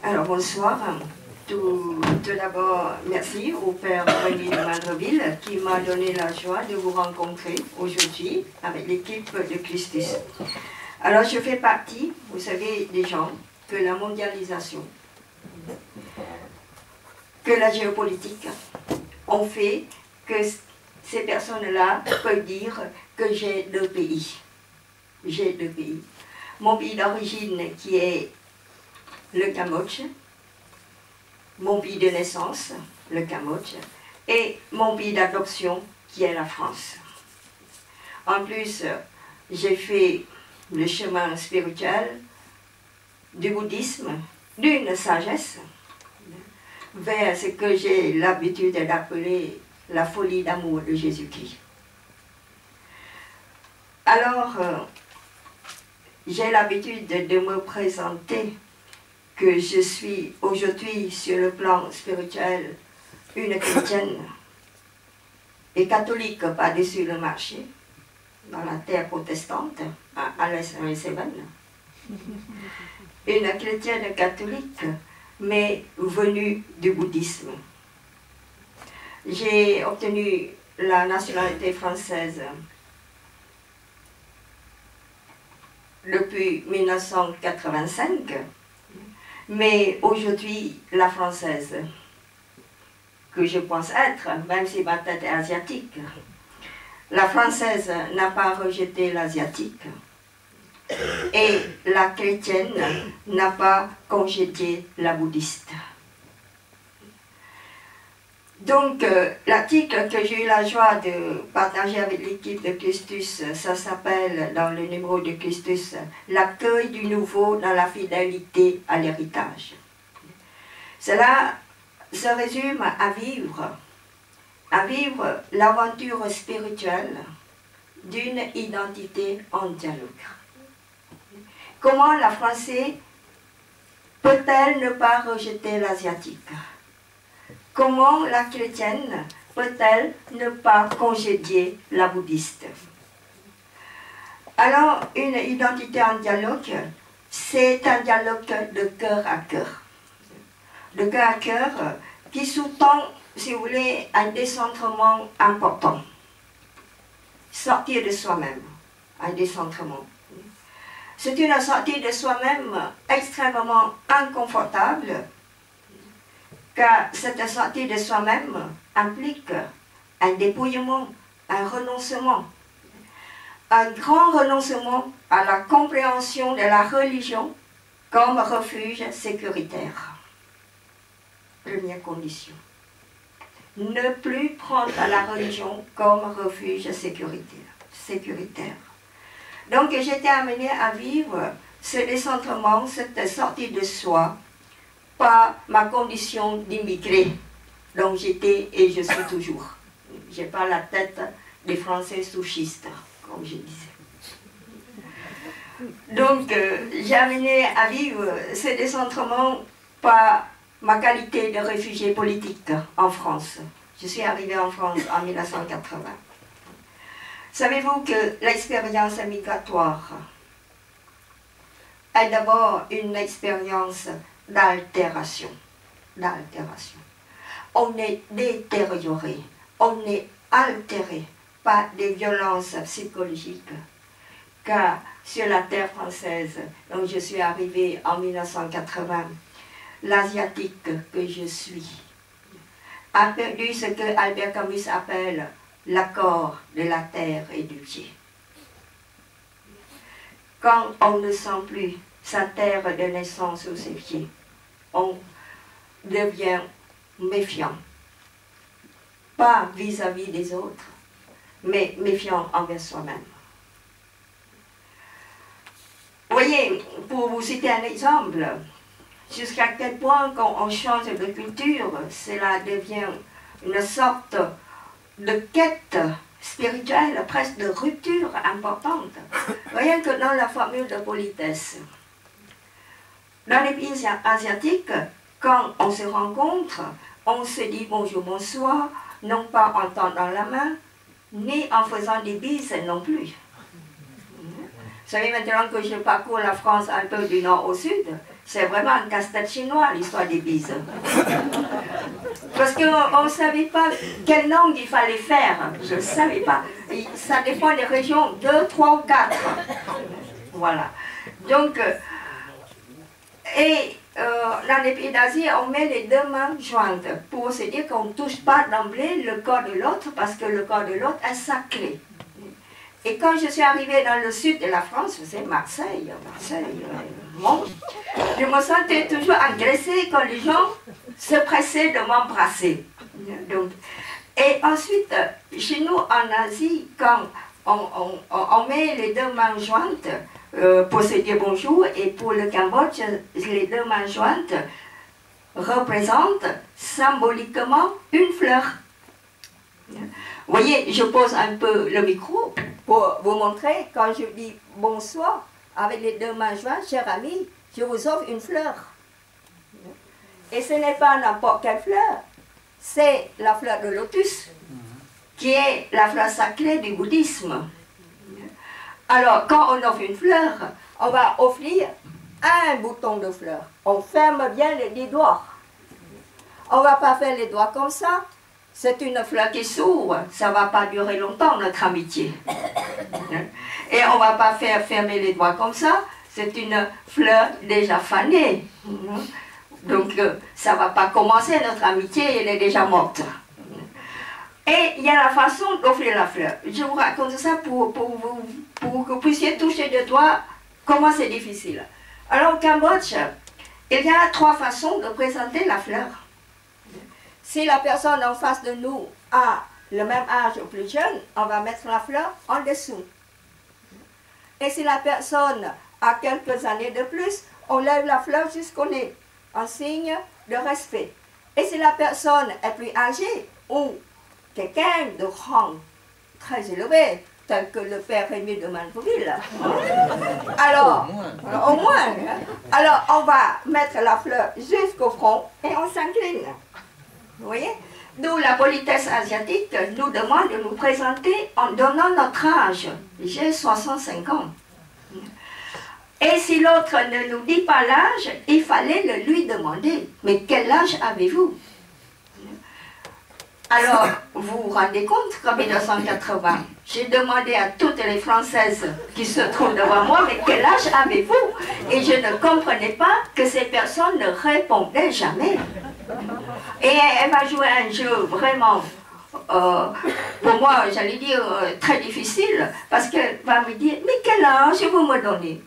Alors bonsoir. Tout d'abord, merci au Père René de Mandreville qui m'a donné la joie de vous rencontrer aujourd'hui avec l'équipe de Christus. Alors je fais partie, vous savez, des gens que la mondialisation, que la géopolitique ont fait que ces personnes-là peuvent dire que j'ai deux pays. J'ai deux pays. Mon pays d'origine qui est le Cambodge, mon pays de naissance, le Cambodge, et mon pays d'adoption qui est la France. En plus, j'ai fait le chemin spirituel du bouddhisme, d'une sagesse, vers ce que j'ai l'habitude d'appeler la folie d'amour de Jésus-Christ. Alors, j'ai l'habitude de me présenter que je suis aujourd'hui sur le plan spirituel une chrétienne et catholique par-dessus le marché, dans la terre protestante, à l'Est-Saint-Séven. une chrétienne catholique, mais venue du bouddhisme. J'ai obtenu la nationalité française depuis 1985, mais aujourd'hui la française que je pense être, même si ma tête est asiatique, la française n'a pas rejeté l'asiatique et la chrétienne n'a pas congédié la bouddhiste. Donc, l'article que j'ai eu la joie de partager avec l'équipe de Christus, ça s'appelle, dans le numéro de Christus, « L'accueil du nouveau dans la fidélité à l'héritage ». Cela se résume à vivre l'aventure spirituelle d'une identité en dialogue. Comment la Française peut-elle ne pas rejeter l'asiatique? Comment la chrétienne peut-elle ne pas congédier la bouddhiste? Alors, une identité en dialogue, c'est un dialogue de cœur à cœur. De cœur à cœur qui sous-tend, si vous voulez, un décentrement important. Sortir de soi-même, un décentrement. C'est une sortie de soi-même extrêmement inconfortable, car cette sortie de soi-même implique un dépouillement, un renoncement. Un grand renoncement à la compréhension de la religion comme refuge sécuritaire. Première condition. Ne plus prendre la religion comme refuge sécuritaire. Donc j'étais amenée à vivre ce décentrement, cette sortie de soi, par ma condition d'immigré, dont j'étais et je suis toujours. Je n'ai pas la tête des Français souchistes, comme je disais. Donc j'ai amené à vivre ce décentrement par ma qualité de réfugié politique en France. Je suis arrivée en France en 1980. Savez-vous que l'expérience migratoire est d'abord une expérience d'altération. On est détérioré, on est altéré par des violences psychologiques. Car sur la terre française, dont je suis arrivée en 1980, l'asiatique que je suis a perdu ce que Albert Camus appelle l'accord de la terre et du pied. Quand on ne sent plus sa terre de naissance ou ses pieds, on devient méfiant. Pas vis-à-vis des autres, mais méfiant envers soi-même. Vous voyez, pour vous citer un exemple, jusqu'à quel point quand on change de culture, cela devient une sorte de quête spirituelle, presque de rupture importante. Rien que dans la formule de politesse. Dans les pays asiatiques, quand on se rencontre, on se dit bonjour, bonsoir, non pas en tendant la main, ni en faisant des bises non plus. Vous savez, maintenant que je parcours la France un peu du nord au sud, c'est vraiment un casse-tête chinois, l'histoire des bises. Parce qu'on ne savait pas quelle langue il fallait faire. Je ne savais pas. Ça dépend des régions, 2, 3 ou 4. Voilà. Donc, dans les pays d'Asie, on met les deux mains jointes pour se dire qu'on ne touche pas d'emblée le corps de l'autre parce que le corps de l'autre est sacré. Et quand je suis arrivée dans le sud de la France, c'est Marseille, Mons, je me sentais toujours agressée quand les gens se pressaient de m'embrasser. Et ensuite, chez nous en Asie, quand on met les deux mains jointes pour se dire bonjour, et pour le Cambodge, les deux mains jointes représentent symboliquement une fleur. Vous voyez, je pose un peu le micro pour vous montrer, quand je dis bonsoir, avec les deux mains jointes, cher ami, je vous offre une fleur. Et ce n'est pas n'importe quelle fleur, c'est la fleur de lotus, qui est la fleur sacrée du bouddhisme. Alors, quand on offre une fleur, on va offrir un bouton de fleur. On ferme bien les doigts. On ne va pas faire les doigts comme ça. C'est une fleur qui s'ouvre. Ça ne va pas durer longtemps, notre amitié. Et on ne va pas faire fermer les doigts comme ça. C'est une fleur déjà fanée. Donc, ça ne va pas commencer, notre amitié, elle est déjà morte. Et il y a la façon d'offrir la fleur. Je vous raconte ça pour que vous puissiez toucher du doigt comment c'est difficile. Alors, au Cambodge, il y a 3 façons de présenter la fleur. Si la personne en face de nous a le même âge ou plus jeune, on va mettre la fleur en dessous. Et si la personne a quelques années de plus, on lève la fleur jusqu'au nez, en signe de respect. Et si la personne est plus âgée, ou quelqu'un de rang très élevé, tel que le père Rémy de Manfouville, alors, au moins, alors on va mettre la fleur jusqu'au front et on s'incline. Vous voyez? D'où la politesse asiatique nous demande de nous présenter en donnant notre âge. J'ai 65 ans. Et si l'autre ne nous dit pas l'âge, il fallait le lui demander. Mais quel âge avez-vous? Alors, vous vous rendez compte qu'en 1980, j'ai demandé à toutes les Françaises qui se trouvent devant moi, mais quel âge avez-vous? Et je ne comprenais pas que ces personnes ne répondaient jamais. Et elle va jouer un jeu vraiment, pour moi, j'allais dire, très difficile, parce qu'elle va me dire, mais quel âge vous me donnez?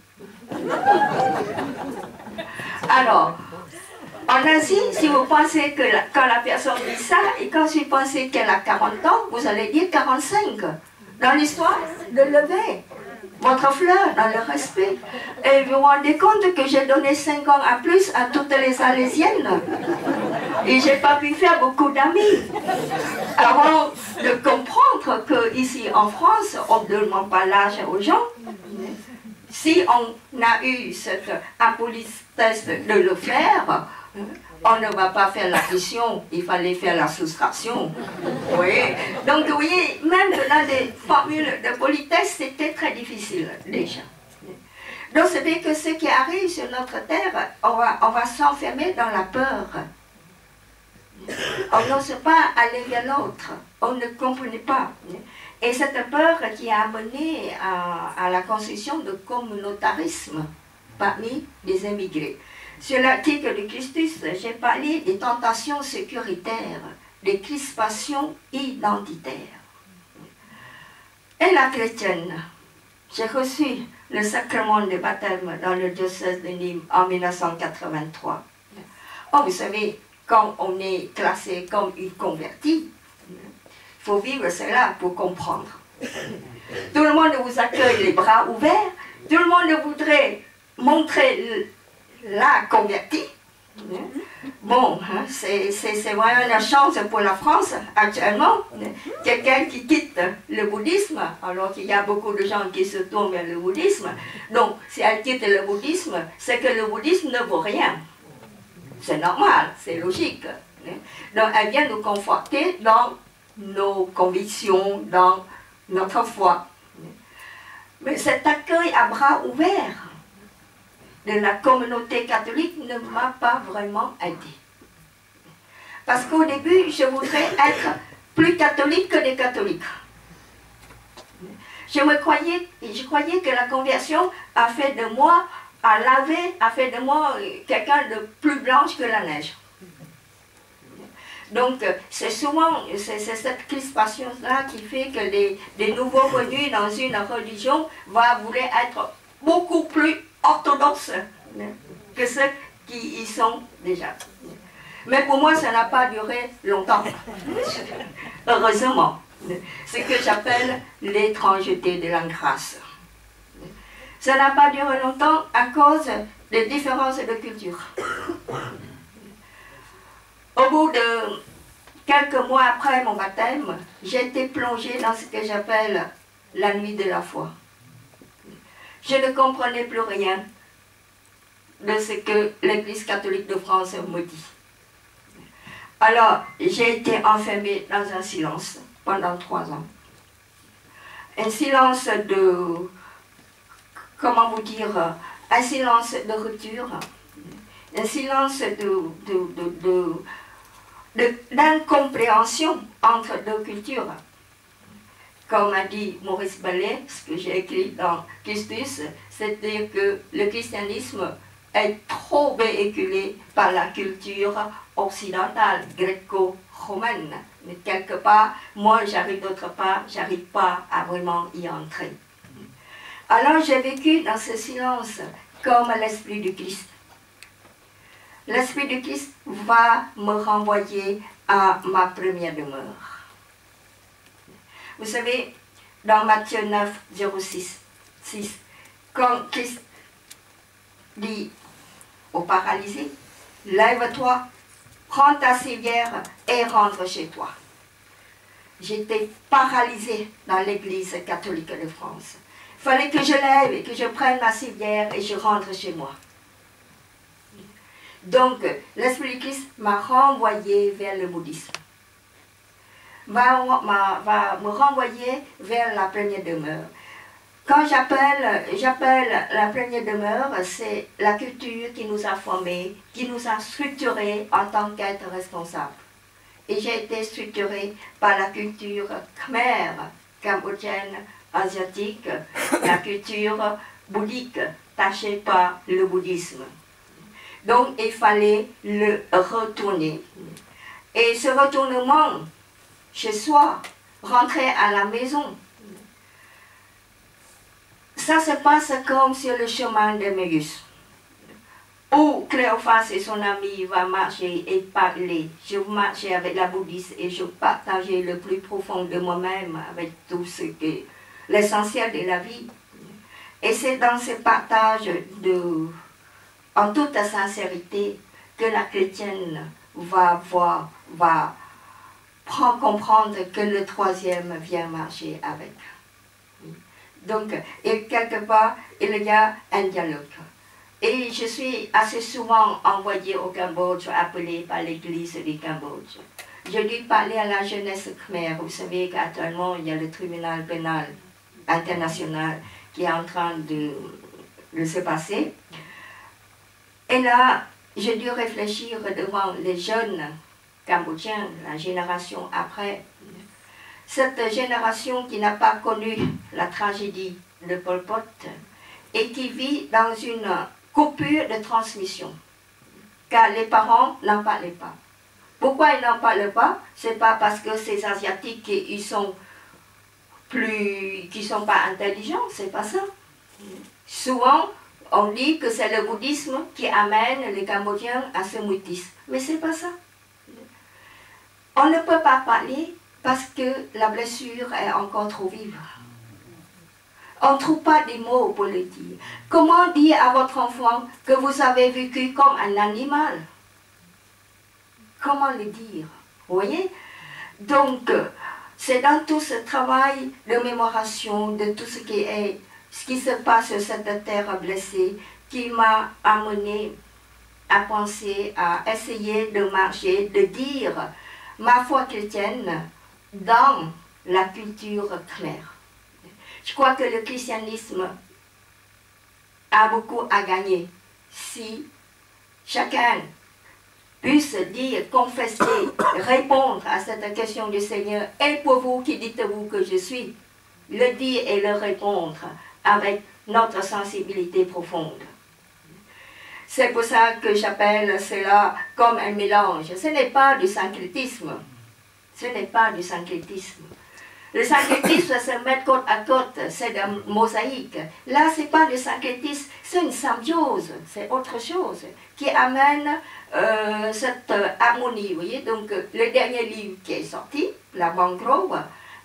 Alors, en Asie, si vous pensez que quand la personne dit ça, et quand vous pensez qu'elle a 40 ans, vous allez dire 45. Dans l'histoire, de lever votre fleur dans le respect. Et vous vous rendez compte que j'ai donné 5 ans à plus à toutes les Alésiennes. Et j'ai pas pu faire beaucoup d'amis. Avant de comprendre qu'ici en France, on ne demande pas l'âge aux gens. Si on a eu cette impolitesse de le faire, on ne va pas faire l'addition, il fallait faire la soustraction. Vous voyez? Donc, vous voyez, même dans des formules de politesse, c'était très difficile déjà. Donc, c'est bien que ce qui arrive sur notre terre, on va s'enfermer dans la peur. On n'ose pas aller vers l'autre, on ne comprenait pas. Et cette peur qui a amené à la construction de communautarisme parmi les émigrés. Sur l'article de Christus, j'ai parlé des tentations sécuritaires, des crispations identitaires. Et la chrétienne, j'ai reçu le sacrement de baptême dans le diocèse de Nîmes en 1983. Oh, vous savez, quand on est classé comme une convertie, il faut vivre cela pour comprendre. Tout le monde vous accueille les bras ouverts, tout le monde voudrait montrer la convertie. Bon, c'est vraiment une chance pour la France actuellement. Quelqu'un qui quitte le bouddhisme, alors qu'il y a beaucoup de gens qui se tournent vers le bouddhisme. Donc, si elle quitte le bouddhisme, c'est que le bouddhisme ne vaut rien. C'est normal, c'est logique. Donc, elle vient nous conforter dans nos convictions, dans notre foi. Mais cet accueil à bras ouverts de la communauté catholique ne m'a pas vraiment aidé. Parce qu'au début, je voudrais être plus catholique que des catholiques. Je croyais que la conversion a fait de moi, a fait de moi quelqu'un de plus blanche que la neige. Donc, c'est souvent cette crispation-là qui fait que les nouveaux venus dans une religion vont vouloir être beaucoup plus orthodoxes que ceux qui y sont déjà. Mais pour moi, ça n'a pas duré longtemps. Heureusement. C'est ce que j'appelle l'étrangeté de la grâce. Ça n'a pas duré longtemps à cause des différences de culture. Au bout de quelques mois après mon baptême, j'ai été plongée dans ce que j'appelle la nuit de la foi. Je ne comprenais plus rien de ce que l'Église catholique de France me dit. Alors, j'ai été enfermée dans un silence pendant 3 ans. Un silence comment vous dire, un silence de rupture, un silence d'incompréhension entre deux cultures. Comme a dit Maurice Ballet, ce que j'ai écrit dans Christus, c'est-à-dire que le christianisme est trop véhiculé par la culture occidentale, gréco-romaine. Mais quelque part, moi j'arrive d'autre part, j'arrive pas à vraiment y entrer. Alors j'ai vécu dans ce silence comme l'Esprit du Christ. L'Esprit du Christ va me renvoyer à ma première demeure. Vous savez, dans Matthieu 9, 6, quand Christ dit au paralysé, lève-toi, prends ta civière et rentre chez toi. J'étais paralysée dans l'église catholique de France. Il fallait que je lève et que je prenne ma civière et je rentre chez moi. Donc, l'Esprit du Christ m'a renvoyé vers le bouddhisme. Va me renvoyer vers la première demeure. Quand j'appelle la première demeure, c'est la culture qui nous a formés, qui nous a structurés en tant qu'êtres responsables. Et j'ai été structurée par la culture khmer, cambodgienne, asiatique, la culture bouddhique, tachée par le bouddhisme. Donc il fallait le retourner. Et ce retournement, chez soi, rentrer à la maison, ça se passe comme sur le chemin d'Emmaüs, où Cléophas et son ami vont marcher et parler. Je marchais avec la bouddhiste et je partageais le plus profond de moi-même avec tout ce que l'essentiel de la vie. Et c'est dans ce partage en toute sincérité que la chrétienne va comprendre que le troisième vient marcher avec. Donc, et quelque part, il y a un dialogue. Et je suis assez souvent envoyée au Cambodge, appelée par l'église du Cambodge. Je dû parler à la jeunesse khmer. Vous savez qu'actuellement, il y a le tribunal pénal international qui est en train de se passer. Et là, j'ai dû réfléchir devant les jeunes Cambodgiens, la génération après. Cette génération qui n'a pas connu la tragédie de Pol Pot et qui vit dans une coupure de transmission, car les parents n'en parlaient pas. Pourquoi ils n'en parlent pas? C'est pas parce que ces Asiatiques qui sont pas intelligents, c'est pas ça. Souvent, on dit que c'est le bouddhisme qui amène les Cambodgiens à ce mutisme, mais c'est pas ça. On ne peut pas parler parce que la blessure est encore trop vive. On ne trouve pas des mots pour le dire. Comment dire à votre enfant que vous avez vécu comme un animal? Comment le dire? Vous voyez? Donc, c'est dans tout ce travail de mémoration de tout ce qui se passe sur cette terre blessée qui m'a amené à penser, à essayer de marcher, de dire ma foi chrétienne dans la culture khmer. Je crois que le christianisme a beaucoup à gagner si chacun puisse dire, confesser, répondre à cette question du Seigneur. Et pour vous, qui dites-vous que je suis? Le dire et le répondre avec notre sensibilité profonde. C'est pour ça que j'appelle cela comme un mélange. Ce n'est pas du syncrétisme. Ce n'est pas du syncrétisme. Le syncrétisme, c'est se mettre côte à côte, c'est de mosaïque. Là, ce n'est pas du syncrétisme, c'est une symbiose, c'est autre chose qui amène cette harmonie. Vous voyez, donc le dernier livre qui est sorti, La Mangrove,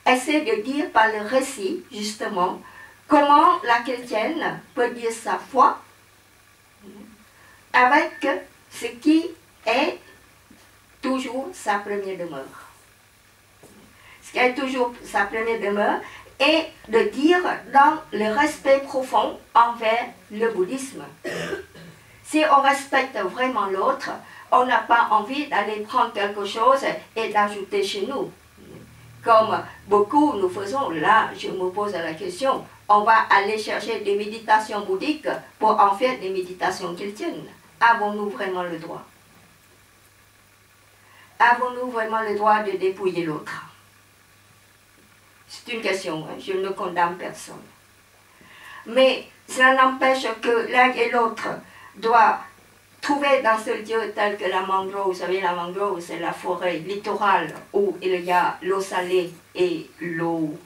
essaie de dire par le récit, justement, comment la chrétienne peut dire sa foi avec ce qui est toujours sa première demeure. Ce qui est toujours sa première demeure, et de dire dans le respect profond envers le bouddhisme. Si on respecte vraiment l'autre, on n'a pas envie d'aller prendre quelque chose et d'ajouter chez nous. comme beaucoup nous faisons. Là, je me pose la question, on va aller chercher des méditations bouddhiques pour en faire des méditations chrétiennes. Avons-nous vraiment le droit? Avons-nous vraiment le droit de dépouiller l'autre? C'est une question, hein, je ne condamne personne. Mais cela n'empêche que l'un et l'autre doivent trouver dans ce lieu tel que la mangrove. Vous savez, la mangrove, c'est la forêt littorale où il y a l'eau salée et l'eau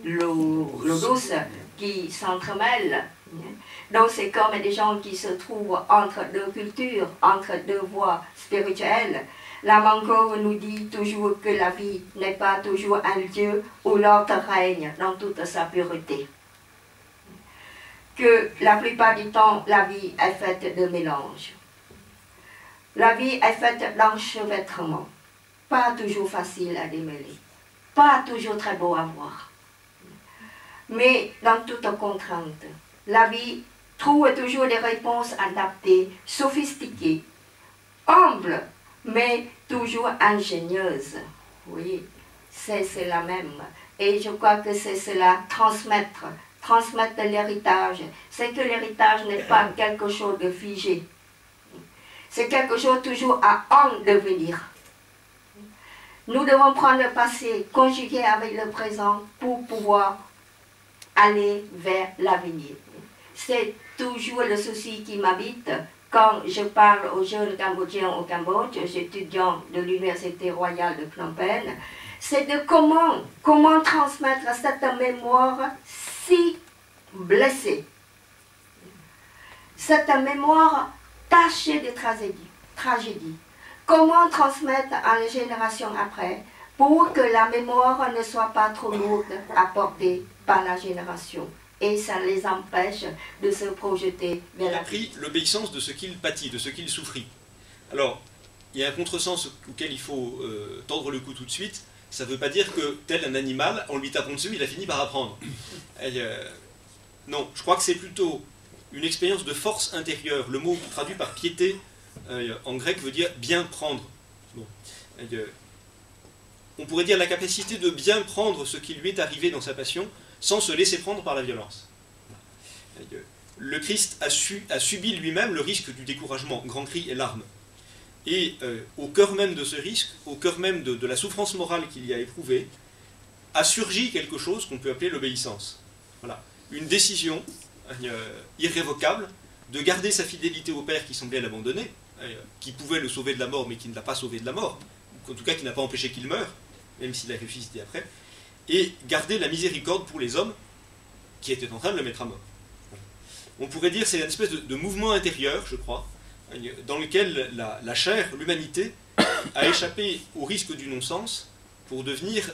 douce qui s'entremêlent. Donc c'est comme des gens qui se trouvent entre deux cultures, entre deux voies spirituelles. La mangrove nous dit toujours que la vie n'est pas toujours un lieu où l'ordre règne dans toute sa pureté. Que la plupart du temps, la vie est faite de mélange. La vie est faite d'enchevêtrement. Pas toujours facile à démêler. Pas toujours très beau à voir. Mais dans toute contrainte, la vie trouve toujours des réponses adaptées, sophistiquées, humbles, mais toujours ingénieuses. Oui, c'est cela même. Et je crois que c'est cela, transmettre l'héritage. C'est que l'héritage n'est pas quelque chose de figé. C'est quelque chose toujours à en devenir. Nous devons prendre le passé, conjuguer avec le présent pour pouvoir aller vers l'avenir. C'est toujours le souci qui m'habite quand je parle aux jeunes Cambodgiens au Cambodge, aux étudiants de l'Université royale de Phnom Penh, c'est de comment transmettre cette mémoire si blessée. Cette mémoire tachée de tragédie. Comment transmettre à la génération après pour que la mémoire ne soit pas trop lourde à porter par la génération. Et ça les empêche de se projeter vers la vie. Il a pris l'obéissance de ce qu'il pâtit, de ce qu'il souffrit. Alors, il y a un contresens auquel il faut tordre le cou tout de suite. Ça ne veut pas dire que, tel un animal, en lui tapant dessus, il a fini par apprendre. Non, je crois que c'est plutôt une expérience de force intérieure. Le mot traduit par piété, en grec, veut dire bien prendre. Bon. On pourrait dire la capacité de bien prendre ce qui lui est arrivé dans sa passion, sans se laisser prendre par la violence. Le Christ a subi lui-même le risque du découragement, grand cri et larmes. Et au cœur même de ce risque, au cœur même de la souffrance morale qu'il y a éprouvée, a surgi quelque chose qu'on peut appeler l'obéissance. Voilà. Une décision irrévocable de garder sa fidélité au Père qui semblait l'abandonner, qui pouvait le sauver de la mort mais qui ne l'a pas sauvé de la mort, ou en tout cas qui n'a pas empêché qu'il meure, même s'il a ressuscité après, et garder la miséricorde pour les hommes qui étaient en train de le mettre à mort. On pourrait dire que c'est une espèce de mouvement intérieur, je crois, dans lequel la chair, l'humanité, a échappé au risque du non-sens pour devenir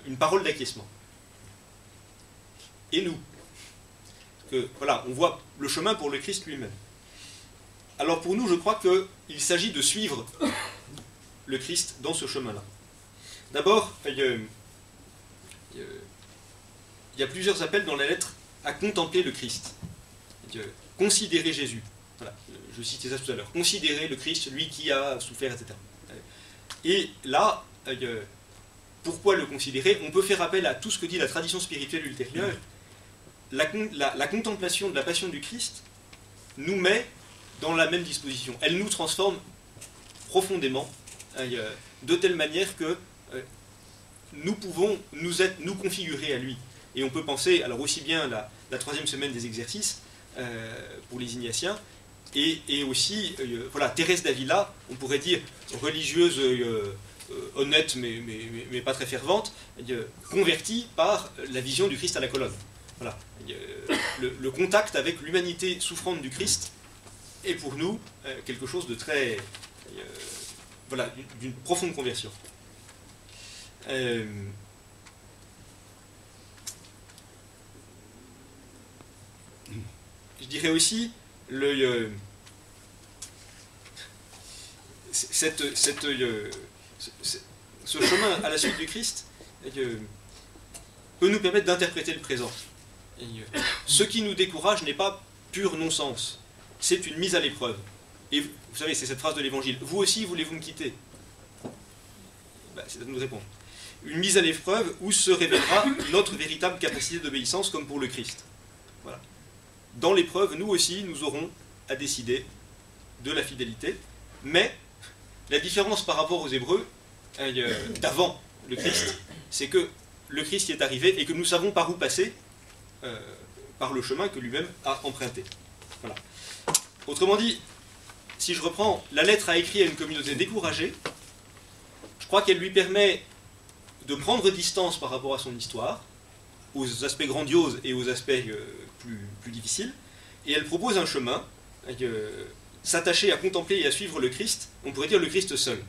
une parole d'acquiescement. Et nous, voilà, on voit le chemin pour le Christ lui-même. Alors pour nous, je crois qu'il s'agit de suivre le Christ dans ce chemin-là. D'abord, il y a plusieurs appels dans la lettre à contempler le Christ. Considérer Jésus. Voilà, je citais ça tout à l'heure. Considérer le Christ, lui qui a souffert, etc. Et là, pourquoi le considérer? On peut faire appel à tout ce que dit la tradition spirituelle ultérieure. La contemplation de la passion du Christ nous met dans la même disposition. Elle nous transforme profondément, de telle manière que nous pouvons nous configurer à lui. Et on peut penser, alors aussi bien la troisième semaine des exercices, pour les Ignatiens, et aussi, voilà, Thérèse d'Avila, on pourrait dire religieuse honnête, mais pas très fervente, convertie par la vision du Christ à la colonne. Voilà. Le contact avec l'humanité souffrante du Christ est pour nous quelque chose de très... voilà, d'une profonde conversion. Je dirais aussi ce chemin à la suite du Christ peut nous permettre d'interpréter le présent. Ce qui nous décourage n'est pas pur non-sens, c'est une mise à l'épreuve. Et vous savez, c'est cette phrase de l'Évangile. Vous aussi, voulez-vous me quitter? C'est à nous répondre. une mise à l'épreuve où se révélera notre véritable capacité d'obéissance comme pour le Christ. Voilà. Dans l'épreuve, nous aussi, nous aurons à décider de la fidélité, mais la différence par rapport aux Hébreux d'avant le Christ, c'est que le Christ y est arrivé et que nous savons par où passer, par le chemin que lui-même a emprunté. Voilà. Autrement dit, si je reprends, la lettre a écrit à une communauté découragée, je crois qu'elle lui permet de prendre distance par rapport à son histoire, aux aspects grandioses et aux aspects plus difficiles, et elle propose un chemin, s'attacher à contempler et à suivre le Christ, on pourrait dire le Christ seul.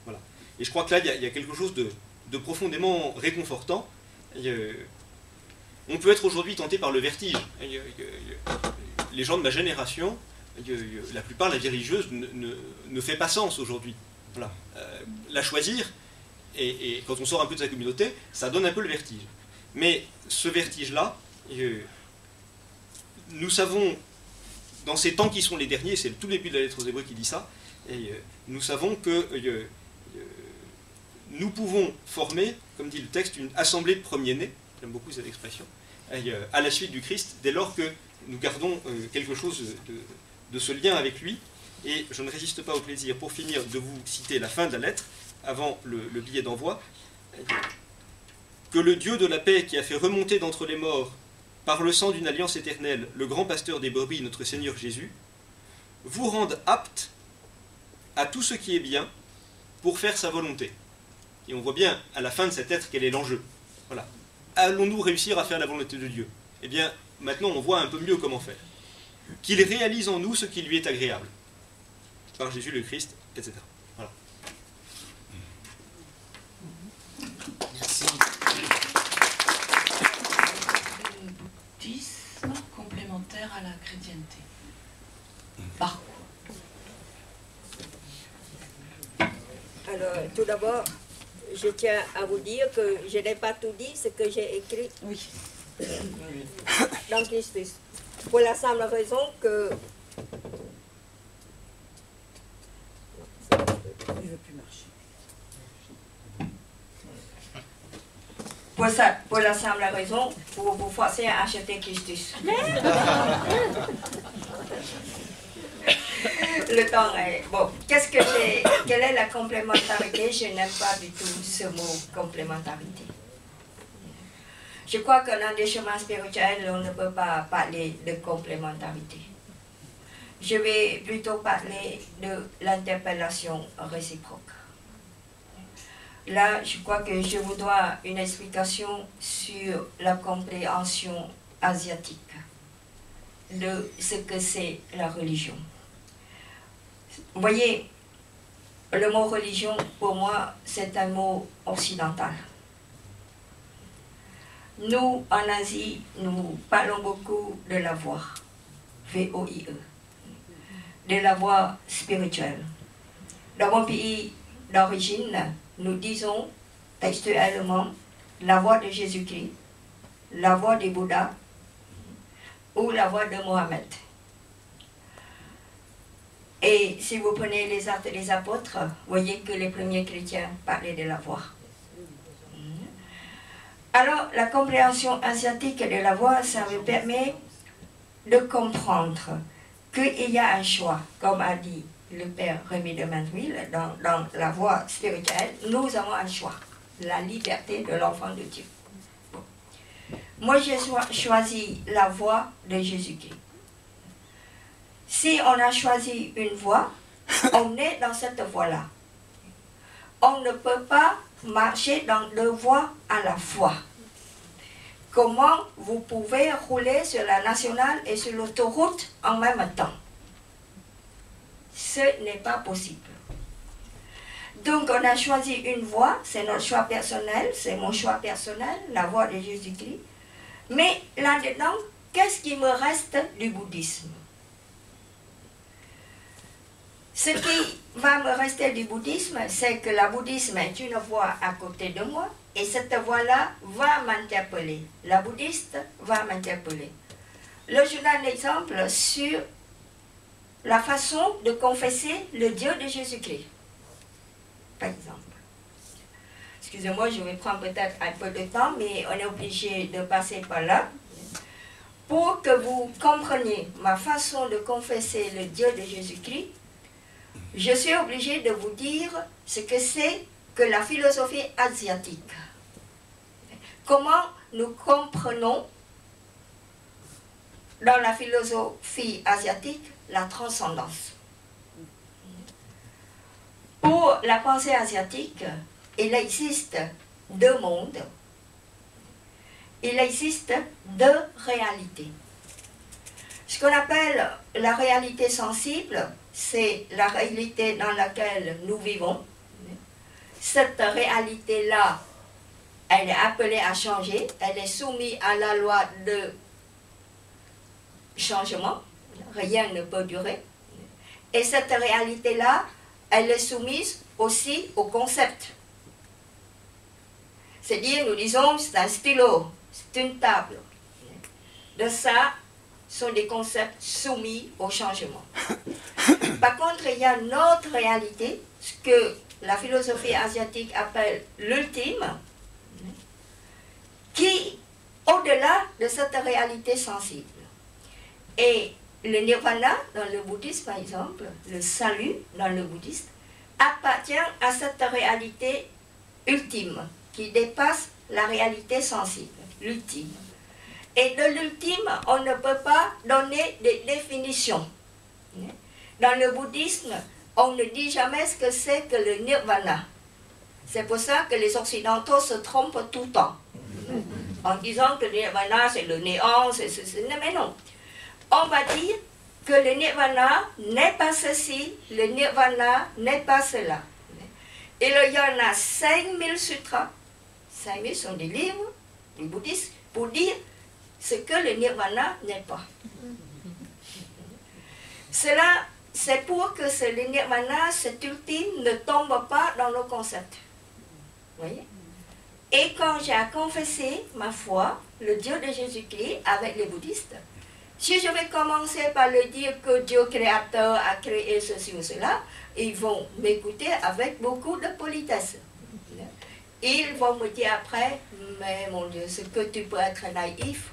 Voilà. Et je crois que là, il y a quelque chose de profondément réconfortant. On peut être aujourd'hui tenté par le vertige. Les gens de ma génération, la plupart, la vie religieuse ne fait pas sens aujourd'hui. Voilà. La choisir, et quand on sort un peu de sa communauté, ça donne un peu le vertige. Mais ce vertige-là, nous savons, dans ces temps qui sont les derniers, c'est le tout début de la lettre aux Hébreux qui dit ça, et nous savons que nous pouvons former, comme dit le texte, une assemblée de premiers-nés, j'aime beaucoup cette expression, à la suite du Christ, dès lors que nous gardons quelque chose de ce lien avec lui. Et je ne résiste pas au plaisir, pour finir, de vous citer la fin de la lettre, avant le billet d'envoi. Que le Dieu de la paix, qui a fait remonter d'entre les morts, par le sang d'une alliance éternelle, le grand pasteur des brebis, notre Seigneur Jésus, vous rende apte à tout ce qui est bien pour faire sa volonté. Et on voit bien à la fin de cette lettre quel est l'enjeu. Voilà. Allons-nous réussir à faire la volonté de Dieu? Eh bien, maintenant on voit un peu mieux comment faire. Qu'il réalise en nous ce qui lui est agréable. Par Jésus le Christ, etc. Voilà. Merci. Le bouddhisme complémentaire à la chrétienté. Par quoi? Alors, tout d'abord, je tiens à vous dire que je n'ai pas tout dit ce que j'ai écrit dans Christus. Pour la simple raison que... Il ne veut plus marcher. Pour la simple raison, pour vous forcer à acheter Christus. Le temps est... Bon, quelle est la complémentarité? Je n'aime pas du tout ce mot complémentarité. Je crois que dans des chemins spirituels, on ne peut pas parler de complémentarité. Je vais plutôt parler de l'interpellation réciproque. Là, je crois que je vous dois une explication sur la compréhension asiatique de ce que c'est la religion. Vous voyez, le mot religion, pour moi, c'est un mot occidental. Nous, en Asie, nous parlons beaucoup de la voie, V-O-I-E, de la voie spirituelle. Dans mon pays d'origine, nous disons textuellement la voie de Jésus-Christ, la voie des Bouddhas ou la voie de Mohammed. Et si vous prenez les Actes des Apôtres, vous voyez que les premiers chrétiens parlaient de la voie. Alors, la compréhension asiatique de la voie, ça me permet de comprendre qu'il y a un choix, comme a dit le père Rémy de Mandeville, dans la voie spirituelle, nous avons un choix, la liberté de l'enfant de Dieu. Bon. Moi, j'ai choisi la voie de Jésus-Christ. Si on a choisi une voie, on est dans cette voie-là. On ne peut pas marcher dans deux voies à la fois. Comment vous pouvez rouler sur la nationale et sur l'autoroute en même temps? Ce n'est pas possible. Donc on a choisi une voie, c'est notre choix personnel, c'est mon choix personnel, la voie de Jésus-Christ. Mais là-dedans, qu'est-ce qui me reste du bouddhisme? Ce qui va me rester du bouddhisme, c'est que le bouddhisme est une voie à côté de moi, et cette voie-là va m'interpeller. La bouddhiste va m'interpeller. Là, je donne un exemple sur la façon de confesser le Dieu de Jésus-Christ. Par exemple. excusez-moi, je vais prendre peut-être un peu de temps, mais on est obligé de passer par là. Pour que vous compreniez ma façon de confesser le Dieu de Jésus-Christ, je suis obligée de vous dire ce que c'est que la philosophie asiatique. Comment nous comprenons dans la philosophie asiatique la transcendance. Pour la pensée asiatique, il existe deux mondes. Il existe deux réalités. Ce qu'on appelle la réalité sensible, c'est la réalité dans laquelle nous vivons. Cette réalité-là, elle est appelée à changer, elle est soumise à la loi de changement, rien ne peut durer. Et cette réalité-là, elle est soumise aussi au concept. C'est-à-dire, nous disons, c'est un stylo, c'est une table. De ça, sont des concepts soumis au changement. Par contre, il y a une autre réalité, ce que la philosophie asiatique appelle l'ultime, qui, au-delà de cette réalité sensible. Et le nirvana, dans le bouddhisme par exemple, le salut dans le bouddhisme, appartient à cette réalité ultime, qui dépasse la réalité sensible, l'ultime. Et de l'ultime, on ne peut pas donner des définitions. Dans le bouddhisme, on ne dit jamais ce que c'est que le nirvana. C'est pour ça que les occidentaux se trompent tout le temps. En disant que le nirvana, c'est le néant, mais non. On va dire que le nirvana n'est pas ceci, le nirvana n'est pas cela. Et il y en a 5000 sutras. 5000 sont des livres, des bouddhistes, pour dire ce que le nirvana n'est pas. Cela, c'est pour que le nirvana, cet ultime, ne tombe pas dans nos concepts. Vous voyez? Et quand j'ai à confesser ma foi, le Dieu de Jésus-Christ, avec les bouddhistes, si je vais commencer par le dire que Dieu créateur a créé ceci ou cela, ils vont m'écouter avec beaucoup de politesse. Ils vont me dire après, mais mon Dieu, c'est que tu peux être naïf.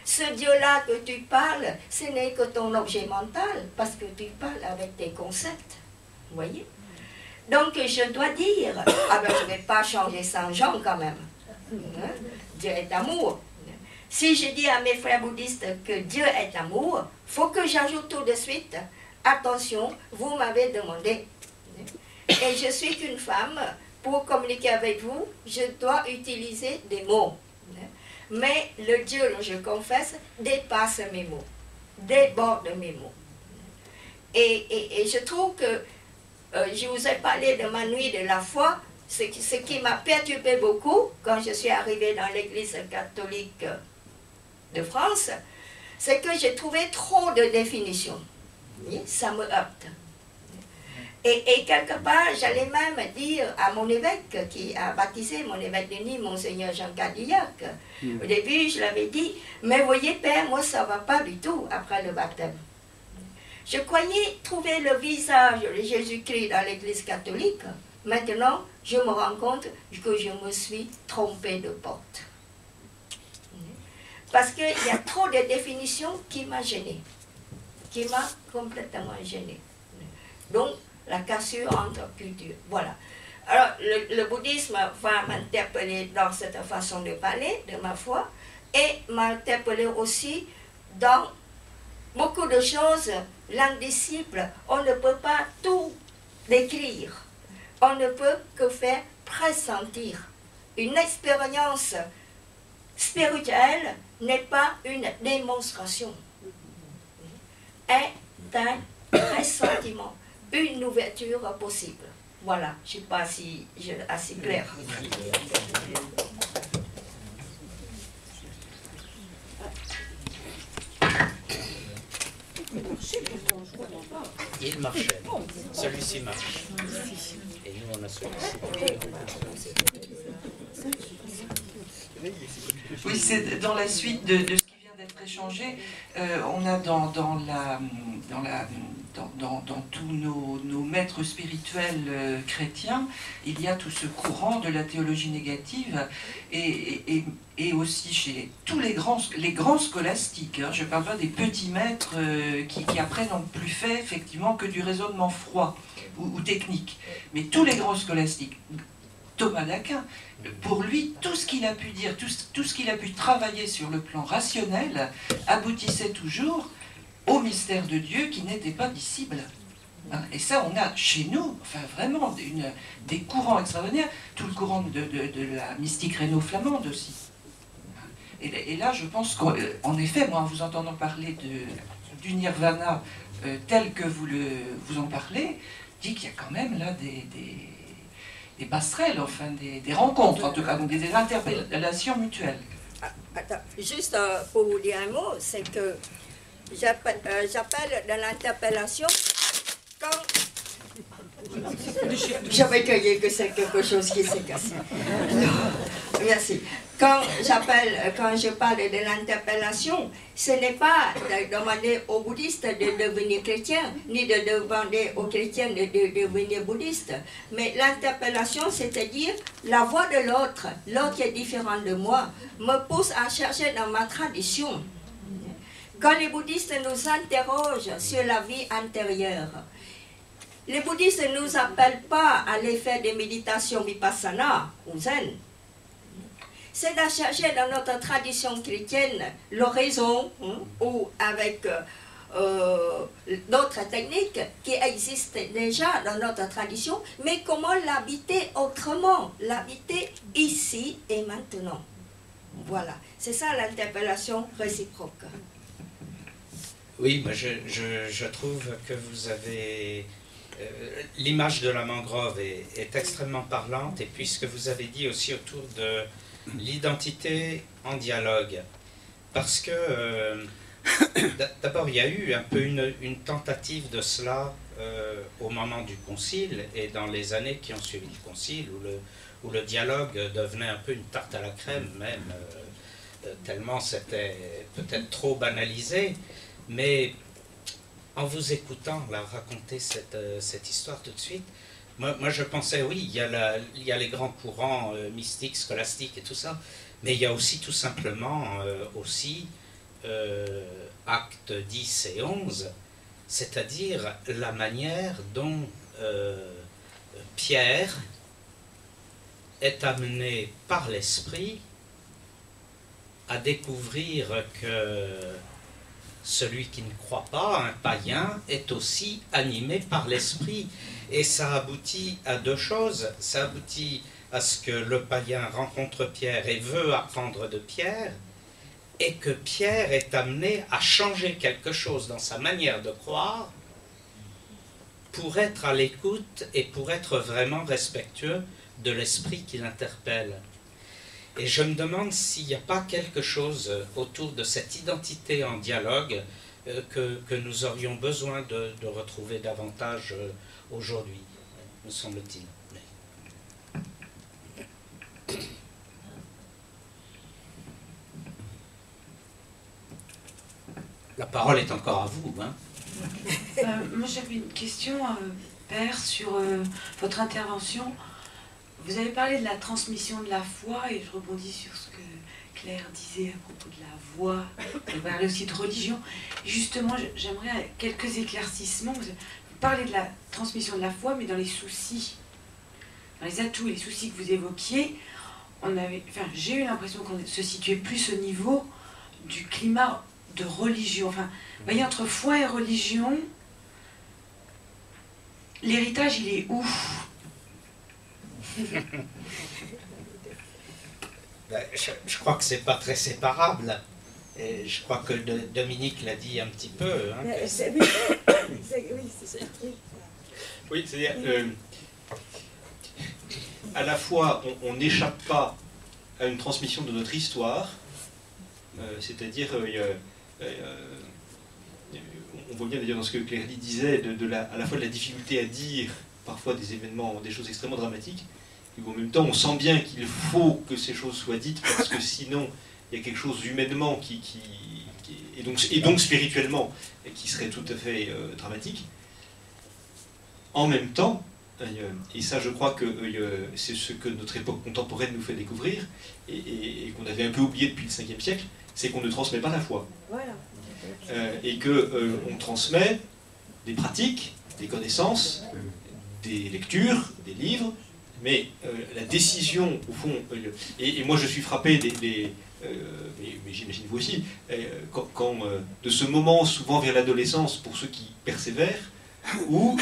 Ce Dieu-là que tu parles, ce n'est que ton objet mental, parce que tu parles avec tes concepts. Vous voyez? Donc je dois dire, ah ben je ne vais pas changer Saint Jean quand même. Dieu est amour. Si je dis à mes frères bouddhistes que Dieu est amour, il faut que j'ajoute tout de suite, attention, vous m'avez demandé. Et je suis qu'une femme, pour communiquer avec vous, je dois utiliser des mots. Mais le Dieu dont je confesse dépasse mes mots, déborde mes mots. Et je trouve que, je vous ai parlé de ma nuit de la foi, ce qui m'a perturbé beaucoup quand je suis arrivée dans l'église catholique de France, c'est que j'ai trouvé trop de définitions. Ça me heurte. Et quelque part, j'allais même dire à mon évêque qui a baptisé, mon évêque de Nîmes, Monseigneur Jean Cadillac, au début, je l'avais dit, mais voyez, Père, moi, ça ne va pas du tout après le baptême. Je croyais trouver le visage de Jésus-Christ dans l'église catholique. Maintenant, je me rends compte que je me suis trompée de porte. Parce qu'il y a trop de définitions qui m'ont gênée, qui m'a complètement gênée. Donc, la cassure entre cultures. Voilà. Alors, le bouddhisme va m'interpeller dans cette façon de parler, de ma foi, et m'interpeller aussi dans beaucoup de choses. L'indicible, on ne peut pas tout décrire. On ne peut que faire pressentir. Une expérience spirituelle n'est pas une démonstration. Est un pressentiment. Une ouverture possible. Voilà, je ne sais pas si je suis assez clair. Il marchait. Celui-ci marche. Et nous, on a celui-ci. Oui, c'est dans la suite de ce qui vient d'être échangé. On a dans dans tous nos maîtres spirituels chrétiens, il y a tout ce courant de la théologie négative et aussi chez tous les grands scolastiques. Hein, je ne parle pas des petits maîtres qui après n'ont plus fait effectivement que du raisonnement froid ou technique. Mais tous les grands scolastiques, Thomas d'Aquin, pour lui, tout ce qu'il a pu dire, tout ce qu'il a pu travailler sur le plan rationnel, aboutissait toujours au mystère de Dieu qui n'était pas dissible. Hein, et ça, on a chez nous, enfin vraiment, des courants extraordinaires, tout le courant de la mystique rhéno-flamande aussi. Et là, je pense qu'en effet, moi, en vous entendant parler du nirvana tel que vous en parlez, je dis qu'il y a quand même là des passerelles, enfin des rencontres en tout cas, donc des interpellations mutuelles. Attends, juste pour vous dire un mot, c'est que j'appelle dans l'interpellation quand... J'avais cueilli que c'est quelque chose qui s'est cassé. Non, merci. Quand je parle de l'interpellation, ce n'est pas de demander aux bouddhistes de devenir chrétiens, ni de demander aux chrétiens de devenir bouddhistes. Mais l'interpellation, c'est-à-dire la voix de l'autre, l'autre qui est différent de moi, me pousse à chercher dans ma tradition. Quand les bouddhistes nous interrogent sur la vie intérieure, les bouddhistes ne nous appellent pas à aller faire des méditations vipassana ou zen. C'est de chercher dans notre tradition chrétienne l'oraison ou avec d'autres techniques qui existent déjà dans notre tradition, mais comment l'habiter autrement, l'habiter ici et maintenant. Voilà, c'est ça l'interpellation réciproque. Oui, moi je trouve que vous avez... l'image de la mangrove est extrêmement parlante, et puis ce que vous avez dit aussi autour de l'identité en dialogue, parce que d'abord il y a eu un peu une tentative de cela au moment du concile et dans les années qui ont suivi le concile, où le dialogue devenait un peu une tarte à la crème même, tellement c'était peut-être trop banalisé, mais en vous écoutant là, raconter cette histoire tout de suite, moi je pensais, oui, il y a les grands courants mystiques, scolastiques et tout ça, mais il y a aussi tout simplement actes 10 et 11, c'est-à-dire la manière dont Pierre est amené par l'esprit à découvrir que celui qui ne croit pas, un païen, est aussi animé par l'esprit. Et ça aboutit à deux choses. Ça aboutit à ce que le païen rencontre Pierre et veut apprendre de Pierre, et que Pierre est amené à changer quelque chose dans sa manière de croire pour être à l'écoute et pour être vraiment respectueux de l'esprit qui l'interpelle. Et je me demande s'il n'y a pas quelque chose autour de cette identité en dialogue que nous aurions besoin de retrouver davantage aujourd'hui, me semble-t-il. La parole est encore à vous. Hein. Moi j'avais une question, Père, sur votre intervention. Vous avez parlé de la transmission de la foi, et je rebondis sur ce que Claire disait à propos de la voix. Vous parlez aussi de religion. Justement, j'aimerais quelques éclaircissements. Vous parlez de la transmission de la foi, mais dans les soucis, dans les atouts et les soucis que vous évoquiez, j'ai eu l'impression qu'on se situait plus au niveau du climat de religion. Enfin, vous voyez, entre foi et religion, l'héritage, il est où? Je crois que c'est pas très séparable. Et je crois que Dominique l'a dit un petit peu. Hein, oui, c'est-à-dire, à la fois, on n'échappe pas à une transmission de notre histoire, c'est-à-dire, on voit bien d'ailleurs dans ce que Claire disait, à la fois de la difficulté à dire parfois des événements, des choses extrêmement dramatiques, et en même temps on sent bien qu'il faut que ces choses soient dites, parce que sinon il y a quelque chose humainement et donc spirituellement qui serait tout à fait dramatique. en même temps, et ça je crois que c'est ce que notre époque contemporaine nous fait découvrir, et qu'on avait un peu oublié depuis le 5e siècle, c'est qu'on ne transmet pas la foi. Voilà. Et qu'on transmet des pratiques, des connaissances, des lectures, des livres, mais la décision, au fond, et moi je suis frappé mais j'imagine vous aussi, quand de ce moment souvent vers l'adolescence, pour ceux qui persévèrent, où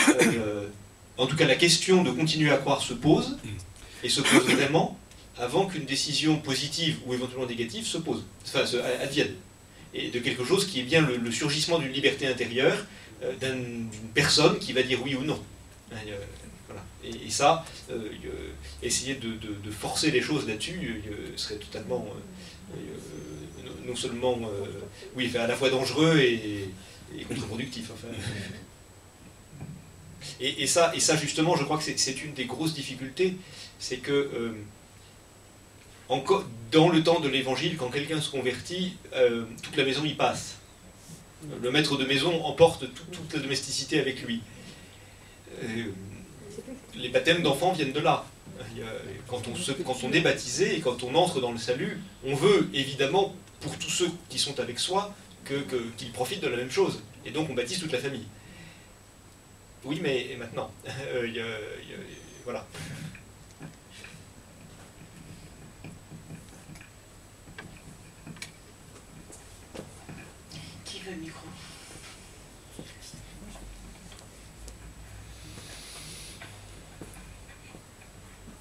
en tout cas la question de continuer à croire se pose, et se pose vraiment, avant qu'une décision positive ou éventuellement négative se pose, enfin advienne. Et de quelque chose qui est bien le surgissement d'une liberté intérieure, d'une personne qui va dire oui ou non. Voilà. Et ça, essayer de forcer les choses là-dessus serait totalement, non seulement, oui, enfin, à la fois dangereux et contre-productif. Enfin. Et ça, justement, je crois que c'est une des grosses difficultés, c'est que dans le temps de l'Évangile, quand quelqu'un se convertit, toute la maison y passe. Le maître de maison emporte toute la domesticité avec lui. Les baptêmes d'enfants viennent de là. Quand on est baptisé et quand on entre dans le salut, on veut évidemment, pour tous ceux qui sont avec soi, qu'ils profitent de la même chose. Et donc on baptise toute la famille. Oui, mais et maintenant voilà. Qui veut le micro?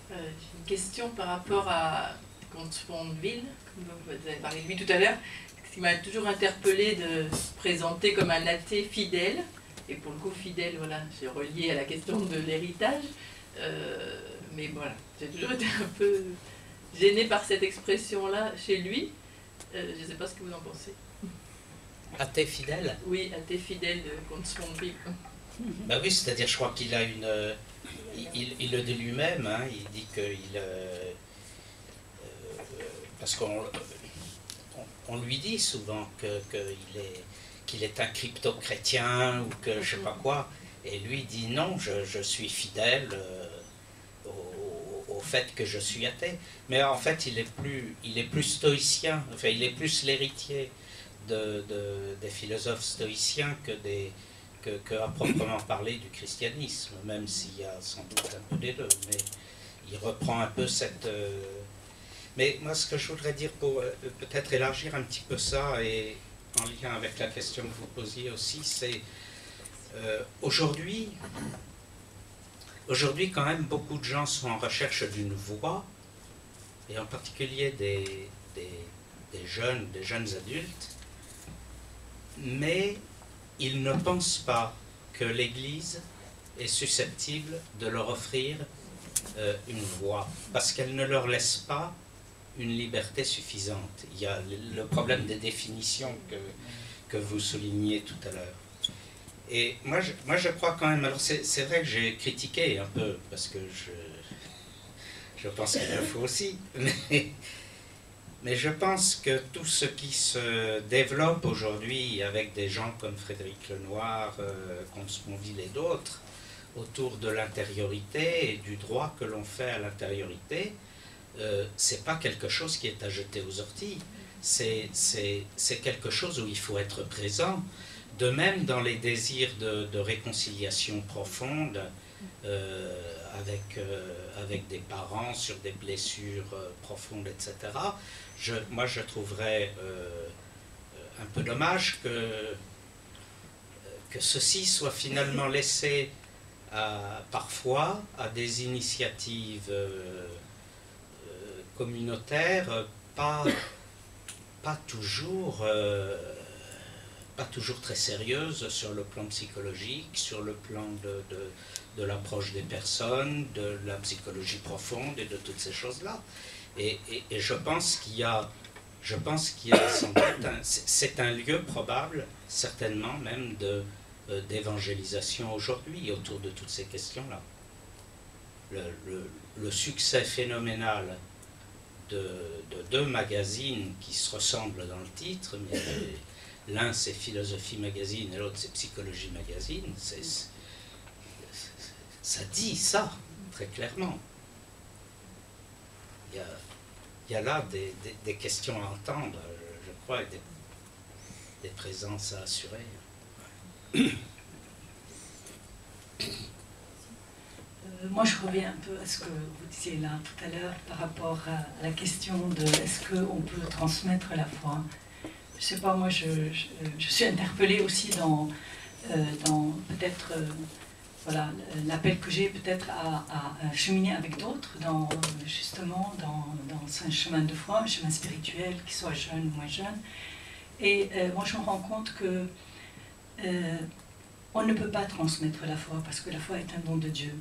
J'ai une question par rapport à Comte-Sponville, comme vous avez parlé de lui tout à l'heure, ce qui m'a toujours interpellé de se présenter comme un athée fidèle, et pour le coup fidèle, voilà, j'ai relié à la question de l'héritage, mais voilà, j'ai toujours été un peu gênée par cette expression-là chez lui, je ne sais pas ce que vous en pensez. Athée fidèle? Oui, athée fidèle de Comte-Sponville. Ben oui, c'est-à-dire, je crois qu'il a une... Il le dit lui-même, hein, il dit qu'il... parce qu'on lui dit souvent qu'il est un crypto-chrétien ou que je sais pas quoi, et lui dit non, je suis fidèle au fait que je suis athée. Mais en fait, il est plus stoïcien, enfin, il est plus l'héritier des philosophes stoïciens que à proprement parler du christianisme, même s'il y a sans doute un peu des deux, mais il reprend un peu cette... Mais moi, ce que je voudrais dire, pour peut-être élargir un petit peu ça, et en lien avec la question que vous posiez aussi, c'est aujourd'hui, quand même, beaucoup de gens sont en recherche d'une voie, et en particulier des jeunes adultes, mais ils ne pensent pas que l'Église est susceptible de leur offrir une voie, parce qu'elle ne leur laisse pas une liberté suffisante. Il y a le problème des définitions que vous souligniez tout à l'heure. Et moi, je crois quand même, alors c'est vrai que j'ai critiqué un peu, parce que je pense qu'il le faut aussi, mais je pense que tout ce qui se développe aujourd'hui avec des gens comme Frédéric Lenoir, Comte-Sponville et d'autres, autour de l'intériorité et du droit que l'on fait à l'intériorité, c'est pas quelque chose qui est à jeter aux orties, c'est quelque chose où il faut être présent, de même dans les désirs de réconciliation profonde avec des parents sur des blessures profondes, etc. Moi je trouverais un peu dommage que ceci soit finalement laissé parfois à des initiatives communautaires pas toujours très sérieuses sur le plan psychologique, sur le plan de l'approche des personnes, de la psychologie profonde et de toutes ces choses-là. Et je pense qu'il y a sans doute c'est un lieu probable, certainement même, d'évangélisation aujourd'hui autour de toutes ces questions-là. Le succès phénoménal de deux magazines qui se ressemblent dans le titre, mais l'un c'est Philosophie Magazine et l'autre c'est Psychologie Magazine, ça dit ça, très clairement. Il y a là des questions à entendre, je crois, et des présences à assurer. Moi, je reviens un peu à ce que vous disiez là tout à l'heure par rapport à la question de est-ce qu'on peut transmettre la foi. Je ne sais pas, moi, je suis interpellée aussi dans peut-être voilà, l'appel que j'ai peut-être à cheminer avec d'autres, justement dans un chemin de foi, un chemin spirituel, qu'il soit jeune ou moins jeune. Et moi, je me rends compte que on ne peut pas transmettre la foi parce que la foi est un don de Dieu.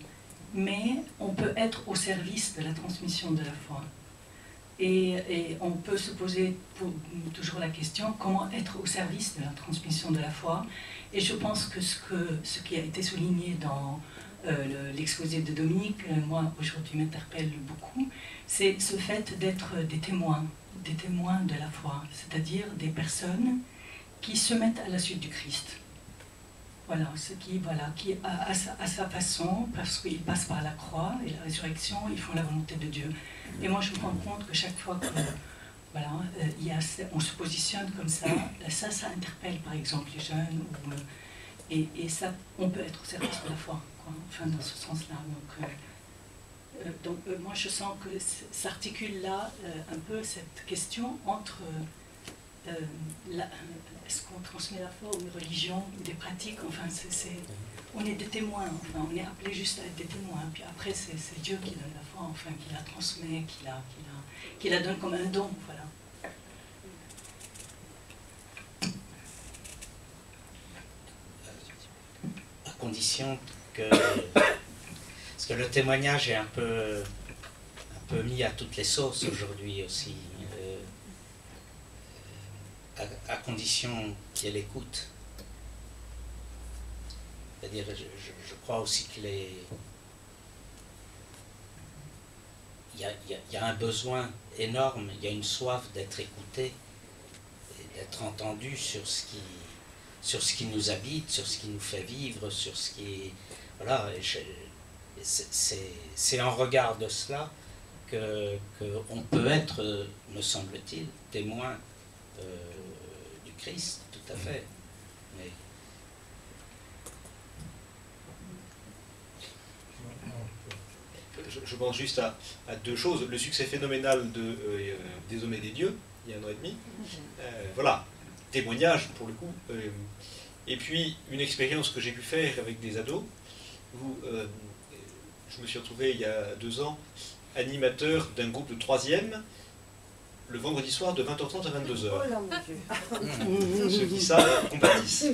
Mais on peut être au service de la transmission de la foi. Et on peut se poser toujours la question, comment être au service de la transmission de la foi? Et je pense que ce qui a été souligné dans l'exposé de Dominique, moi aujourd'hui m'interpelle beaucoup, c'est ce fait d'être des témoins de la foi, c'est-à-dire des personnes qui se mettent à la suite du Christ. Voilà, qui à sa façon, parce qu'ils passent par la croix et la résurrection, ils font la volonté de Dieu. Et moi, je me rends compte que chaque fois que voilà, on se positionne comme ça, ça interpelle par exemple les jeunes, et ça, on peut être au service de la foi, quoi, enfin dans ce sens-là. Donc moi, je sens que s'articule là un peu cette question entre est-ce qu'on transmet la foi ou une religion ou des pratiques, enfin on est des témoins, enfin, on est appelé juste à être des témoins, puis après c'est Dieu qui donne la foi, enfin qui la transmet, qui la donne comme un don, voilà. À condition que... Parce que le témoignage est un peu mis à toutes les sauces aujourd'hui aussi. À condition qu'il y ait l'écoute. C'est-à-dire, je crois aussi qu'il y a un besoin énorme, il y a une soif d'être écouté, d'être entendu sur ce qui nous habite, sur ce qui nous fait vivre, sur ce qui... Voilà, c'est en regard de cela qu'on peut être, me semble-t-il, témoin du Christ, tout à fait. Mais... Je pense juste à deux choses. Le succès phénoménal des Hommes et des Dieux, il y a 1 an et demi. Voilà, témoignage pour le coup. Et puis, une expérience que j'ai pu faire avec des ados, où je me suis retrouvé il y a 2 ans, animateur d'un groupe de 3e, le vendredi soir de 20h30 à 22h. Ceux qui savent compatissent.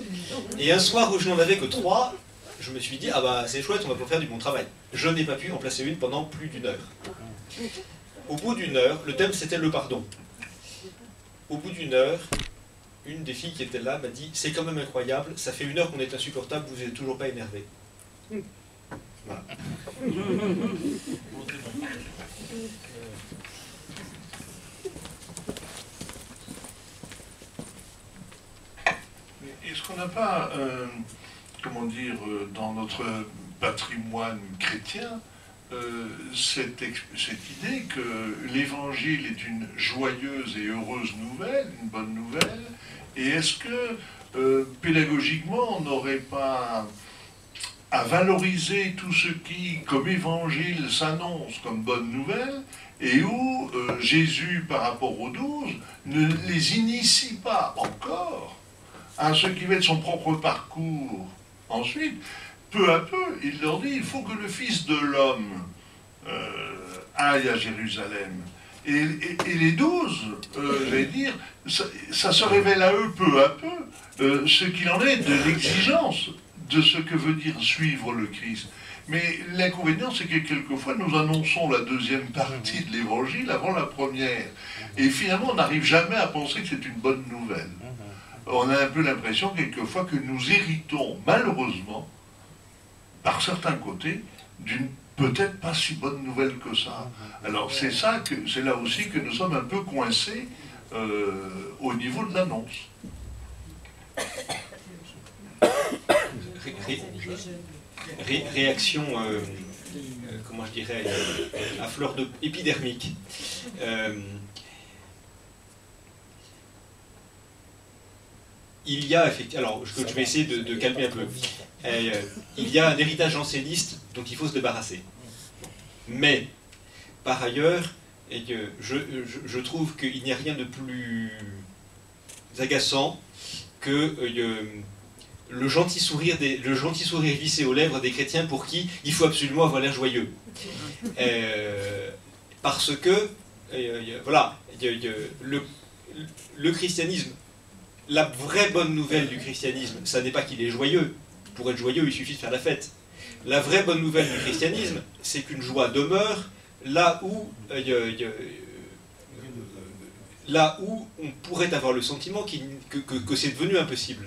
Et un soir où je n'en avais que 3, je me suis dit, ah bah c'est chouette, on va pouvoir faire du bon travail. Je n'ai pas pu en placer une pendant plus d'1 heure. Au bout d'1 heure, le thème c'était le pardon. Au bout d'1 heure, une des filles qui était là m'a dit, c'est quand même incroyable, ça fait 1 heure qu'on est insupportable, vous n'êtes toujours pas énervé. Voilà. Est-ce qu'on n'a pas, comment dire, dans notre patrimoine chrétien, cette idée que l'évangile est une joyeuse et heureuse nouvelle, une bonne nouvelle, et est-ce que pédagogiquement on n'aurait pas à valoriser tout ce qui, comme évangile, s'annonce comme bonne nouvelle, et où Jésus, par rapport aux 12, ne les initie pas encore à ce qui va être son propre parcours. Ensuite, peu à peu, il leur dit, il faut que le Fils de l'homme aille à Jérusalem. Et les 12, j'allais dire, ça se révèle à eux peu à peu, ce qu'il en est de l'exigence de ce que veut dire suivre le Christ. Mais l'inconvénient, c'est que quelquefois, nous annonçons la deuxième partie de l'évangile avant la première. Et finalement, on n'arrive jamais à penser que c'est une bonne nouvelle. On a un peu l'impression, quelquefois, que nous héritons, malheureusement, par certains côtés, d'une peut-être pas si bonne nouvelle que ça. Alors c'est là aussi que nous sommes un peu coincés au niveau de l'annonce. réaction, comment je dirais, à fleur de épidermique. Il y a effectivement, alors je vais essayer de calmer un peu. Il y a un héritage janséniste dont il faut se débarrasser. Mais, par ailleurs, je trouve qu'il n'y a rien de plus agaçant que le gentil sourire vissé aux lèvres des chrétiens pour qui il faut absolument avoir l'air joyeux. Parce que, voilà, le christianisme, la vraie bonne nouvelle du christianisme, ça n'est pas qu'il est joyeux. Pour être joyeux, il suffit de faire la fête. La vraie bonne nouvelle du christianisme, c'est qu'une joie demeure là où on pourrait avoir le sentiment que c'est devenu impossible.